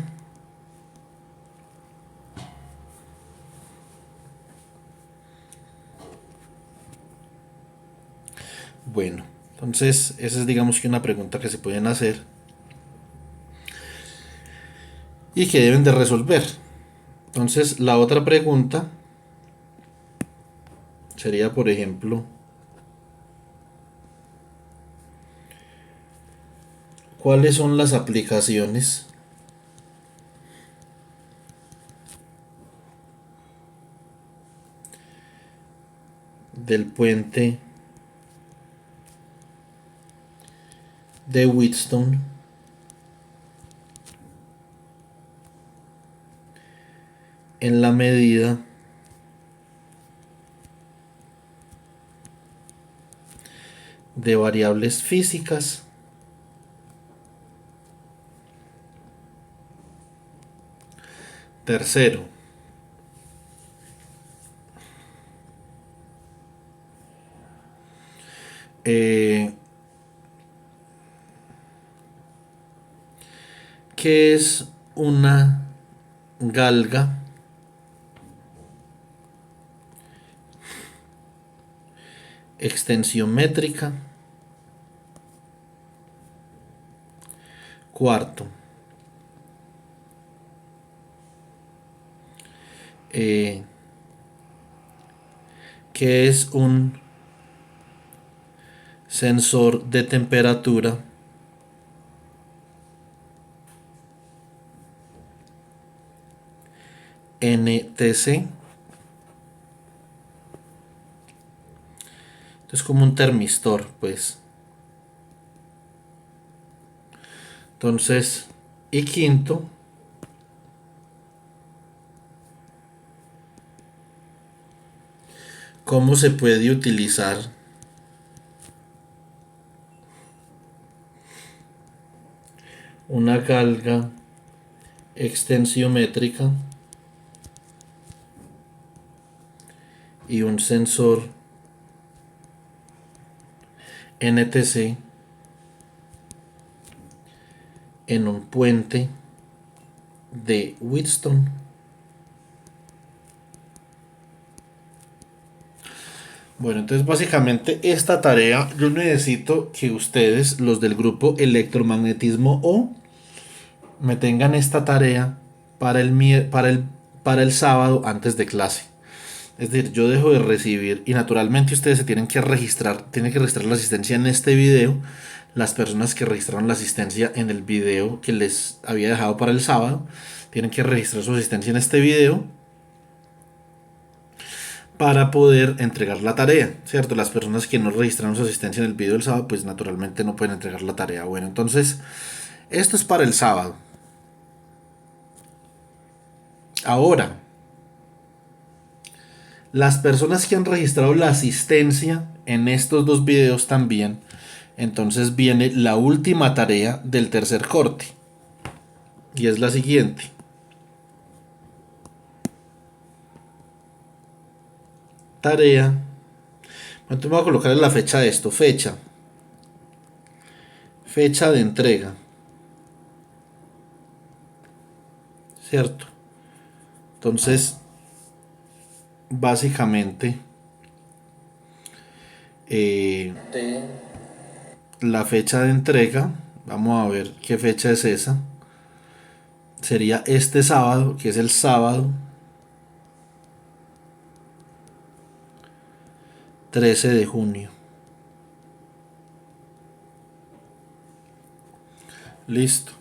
Speaker 1: Bueno, entonces esa es digamos que una pregunta que se pueden hacer y que deben de resolver. Entonces la otra pregunta sería, por ejemplo, ¿cuáles son las aplicaciones del puente de Wheatstone en la medida de variables físicas tercero eh, ¿qué es una galga extensiométrica? Cuarto, eh, ¿qué es un sensor de temperatura? NTC. Es como un termistor, pues. Entonces, y quinto, ¿cómo se puede utilizar una galga extensiométrica y un sensor NTC en un puente de Wheatstone? Bueno, entonces básicamente esta tarea yo necesito que ustedes, los del grupo electromagnetismo O, me tengan esta tarea para el sábado antes de clase. Es decir, yo dejo de recibir y naturalmente ustedes se tienen que registrar la asistencia en este video. Las personas que registraron la asistencia en el video que les había dejado para el sábado, tienen que registrar su asistencia en este video para poder entregar la tarea, ¿cierto? Las personas que no registraron su asistencia en el video del sábado, pues naturalmente no pueden entregar la tarea. Bueno, entonces, esto es para el sábado. Ahora, las personas que han registrado la asistencia en estos dos videos también, entonces viene la última tarea del tercer corte. Y es la siguiente. Tarea. Entonces voy a colocar la fecha de esto. Fecha de entrega. ¿cierto? Entonces, básicamente, eh, la fecha de entrega, vamos a ver qué fecha es esa. Sería este sábado, que es el sábado 13 de junio. Listo.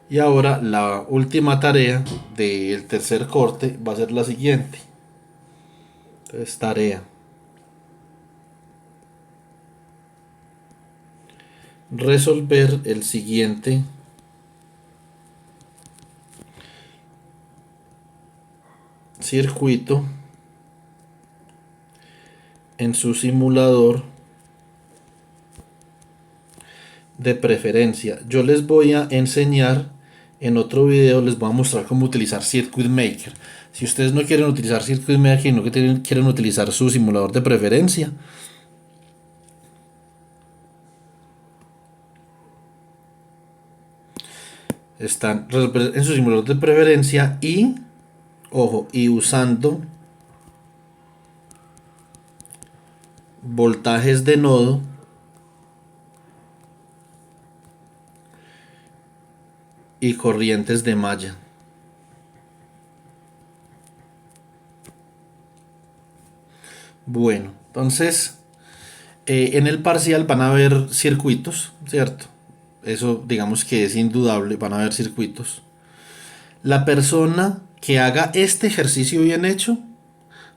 Speaker 1: Y ahora la última tarea del tercer corte va a ser la siguiente. Entonces, tarea. Resolver el siguiente circuito en su simulador de preferencia. Yo les voy a enseñar en otro video, les voy a mostrar cómo utilizar Circuit Maker. Si ustedes no quieren utilizar Circuit Maker y no quieren utilizar su simulador de preferencia, están en su simulador de preferencia y, ojo, y usando voltajes de nodo y corrientes de malla. Bueno, entonces en el parcial van a haber circuitos, ¿cierto? Eso digamos que es indudable, van a haber circuitos. La persona que haga este ejercicio bien hecho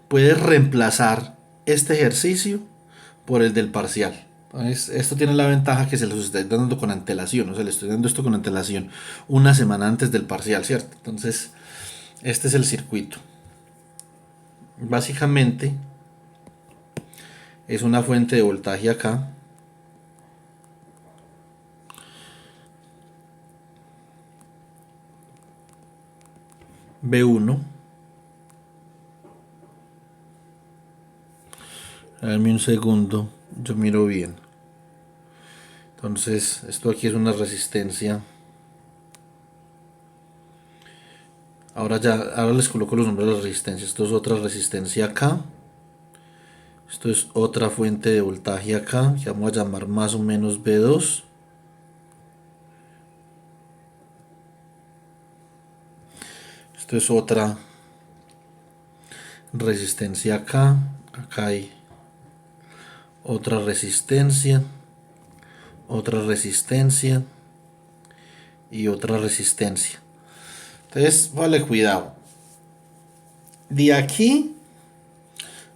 Speaker 1: puede reemplazar este ejercicio por el del parcial. Entonces, esto tiene la ventaja que se los estoy dando con antelación, o sea, le estoy dando esto con antelación una semana antes del parcial, ¿cierto? Entonces, este es el circuito. Básicamente, es una fuente de voltaje acá. B1. Dame un segundo, yo miro bien. Entonces, esto aquí es una resistencia. Ahora les coloco los nombres de las resistencias. Esto es otra resistencia acá. Esto es otra fuente de voltaje acá, que vamos a llamar más o menos B2. Esto es otra resistencia acá. Acá hay otra resistencia y otra resistencia. Entonces, vale, cuidado. De aquí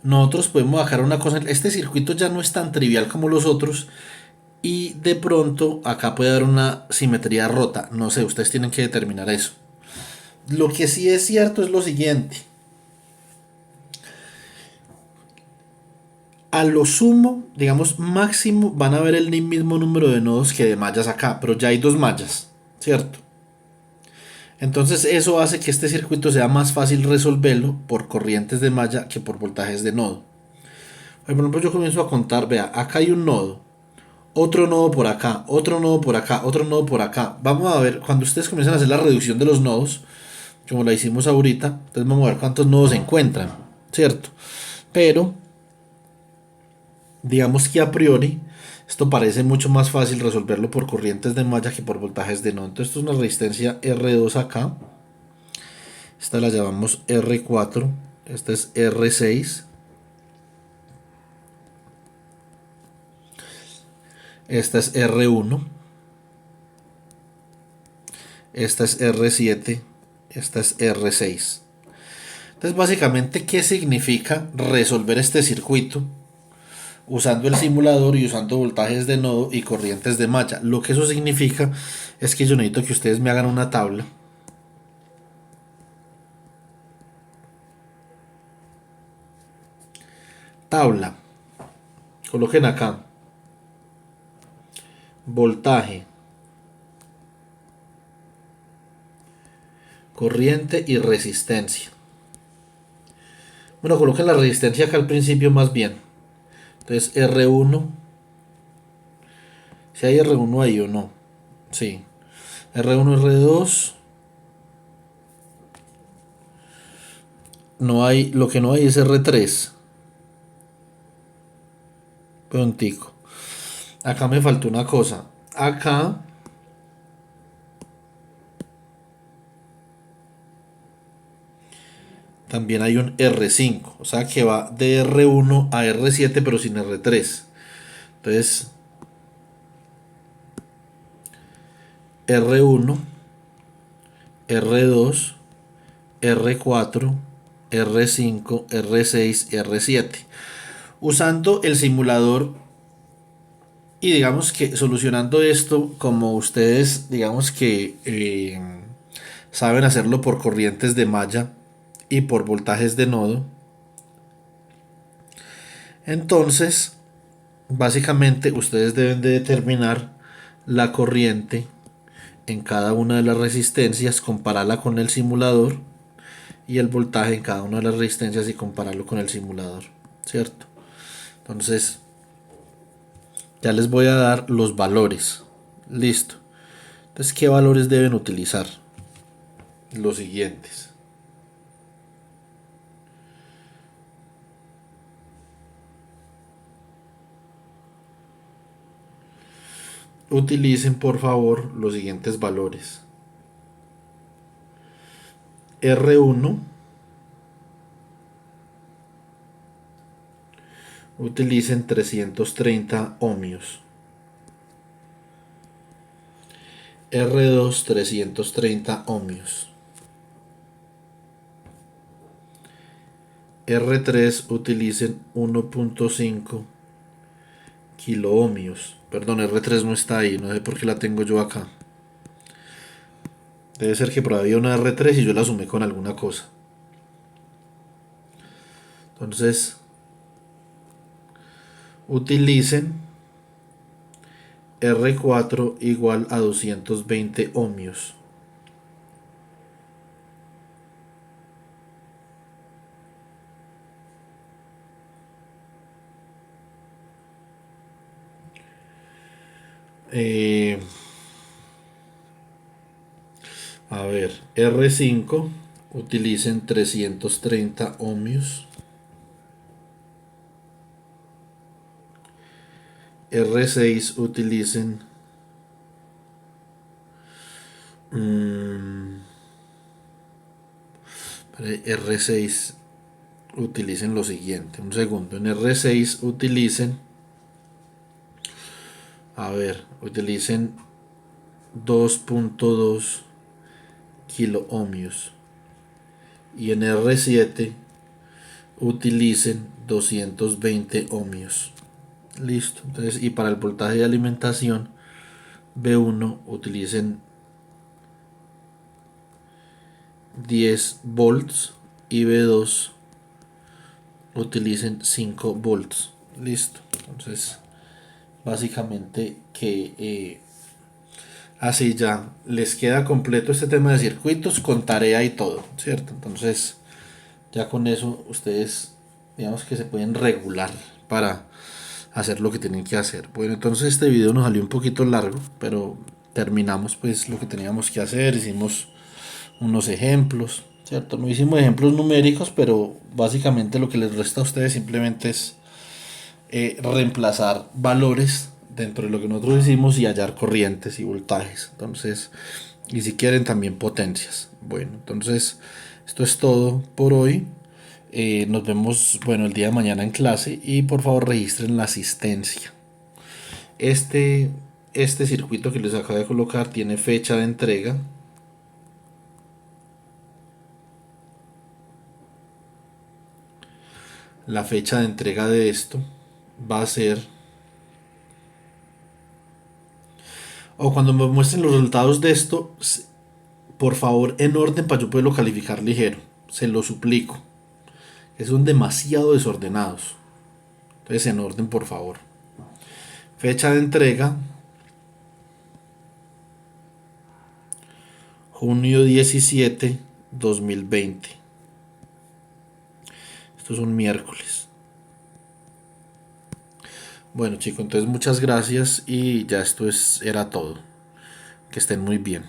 Speaker 1: nosotros podemos bajar una cosa. Este circuito ya no es tan trivial como los otros. Y de pronto acá puede haber una simetría rota. No sé, ustedes tienen que determinar eso. Lo que sí es cierto es lo siguiente. A lo sumo, digamos máximo, van a ver el mismo número de nodos que de mallas acá. Pero ya hay dos mallas, ¿cierto? Entonces eso hace que este circuito sea más fácil resolverlo por corrientes de malla que por voltajes de nodo. Por ejemplo, yo comienzo a contar, vea, acá hay un nodo, otro nodo por acá, otro nodo por acá, otro nodo por acá. Vamos a ver, cuando ustedes comiencen a hacer la reducción de los nodos, como la hicimos ahorita, entonces vamos a ver cuántos nodos se encuentran, ¿cierto? Pero, digamos que a priori, esto parece mucho más fácil resolverlo por corrientes de malla que por voltajes de nodo. Entonces esto es una resistencia R2 acá. Esta la llamamos R4. Esta es R6. Esta es R1. Esta es R7. Esta es R6. Entonces, básicamente, ¿qué significa resolver este circuito? Usando el simulador y usando voltajes de nodo y corrientes de malla. Lo que eso significa es que yo necesito que ustedes me hagan una tabla. Tabla. Coloquen acá. Voltaje. Corriente y resistencia. Bueno, coloquen la resistencia acá al principio más bien. Entonces R1. Si hay R1 ahí o no. Sí. R1, R2. no hay, lo que no hay es R3. Prontico. Acá me faltó una cosa. Acá también hay un R5. O sea que va de R1 a R7 pero sin R3. Entonces R1, R2, R4, R5, R6, R7. Usando el simulador y digamos que solucionando esto como ustedes digamos que saben hacerlo por corrientes de malla y por voltajes de nodo. Entonces, básicamente ustedes deben de determinar la corriente en cada una de las resistencias, compararla con el simulador y el voltaje en cada una de las resistencias y compararlo con el simulador, ¿cierto? Entonces, ya les voy a dar los valores. Listo. Entonces, ¿qué valores deben utilizar? Los siguientes. Utilicen por favor los siguientes valores. R1, utilicen 330 ohmios. R2, 330 ohmios. R3 utilicen 1.5 kilo ohmios. Perdón, R3 no está ahí, no sé por qué la tengo yo acá. Debe ser que por ahí había una R3 y yo la sumé con alguna cosa. Entonces, utilicen R4 igual a 220 ohmios. Eh, a ver, R5 utilicen 330 ohmios. R6 utilicen R6 utilicen lo siguiente. Un segundo. En R6 utilicen, a ver, utilicen 2.2 kilo ohmios. Y en R7 utilicen 220 ohmios. Listo. Entonces, y para el voltaje de alimentación B1 utilicen 10 volts y B2 utilicen 5 volts. Listo. Entonces, básicamente que así ya les queda completo este tema de circuitos con tarea y todo, ¿cierto? Entonces, ya con eso ustedes, digamos que se pueden regular para hacer lo que tienen que hacer. Bueno, entonces este video nos salió un poquito largo, pero terminamos pues lo que teníamos que hacer, hicimos unos ejemplos, ¿cierto? No hicimos ejemplos numéricos, pero básicamente lo que les resta a ustedes simplemente es reemplazar valores dentro de lo que nosotros hicimos y hallar corrientes y voltajes. Entonces, y si quieren también potencias. Bueno, entonces esto es todo por hoy. Nos vemos, bueno, el día de mañana en clase y por favor registren la asistencia. Este circuito que les acabo de colocar tiene fecha de entrega. La fecha de entrega de esto va a ser, o cuando me muestren los resultados de esto, por favor en orden para yo poderlo calificar ligero. Se lo suplico. Que son demasiado desordenados. Entonces en orden por favor. Fecha de entrega junio 17, 2020. Esto es un miércoles. Bueno chicos, entonces muchas gracias y ya esto era todo. Que estén muy bien.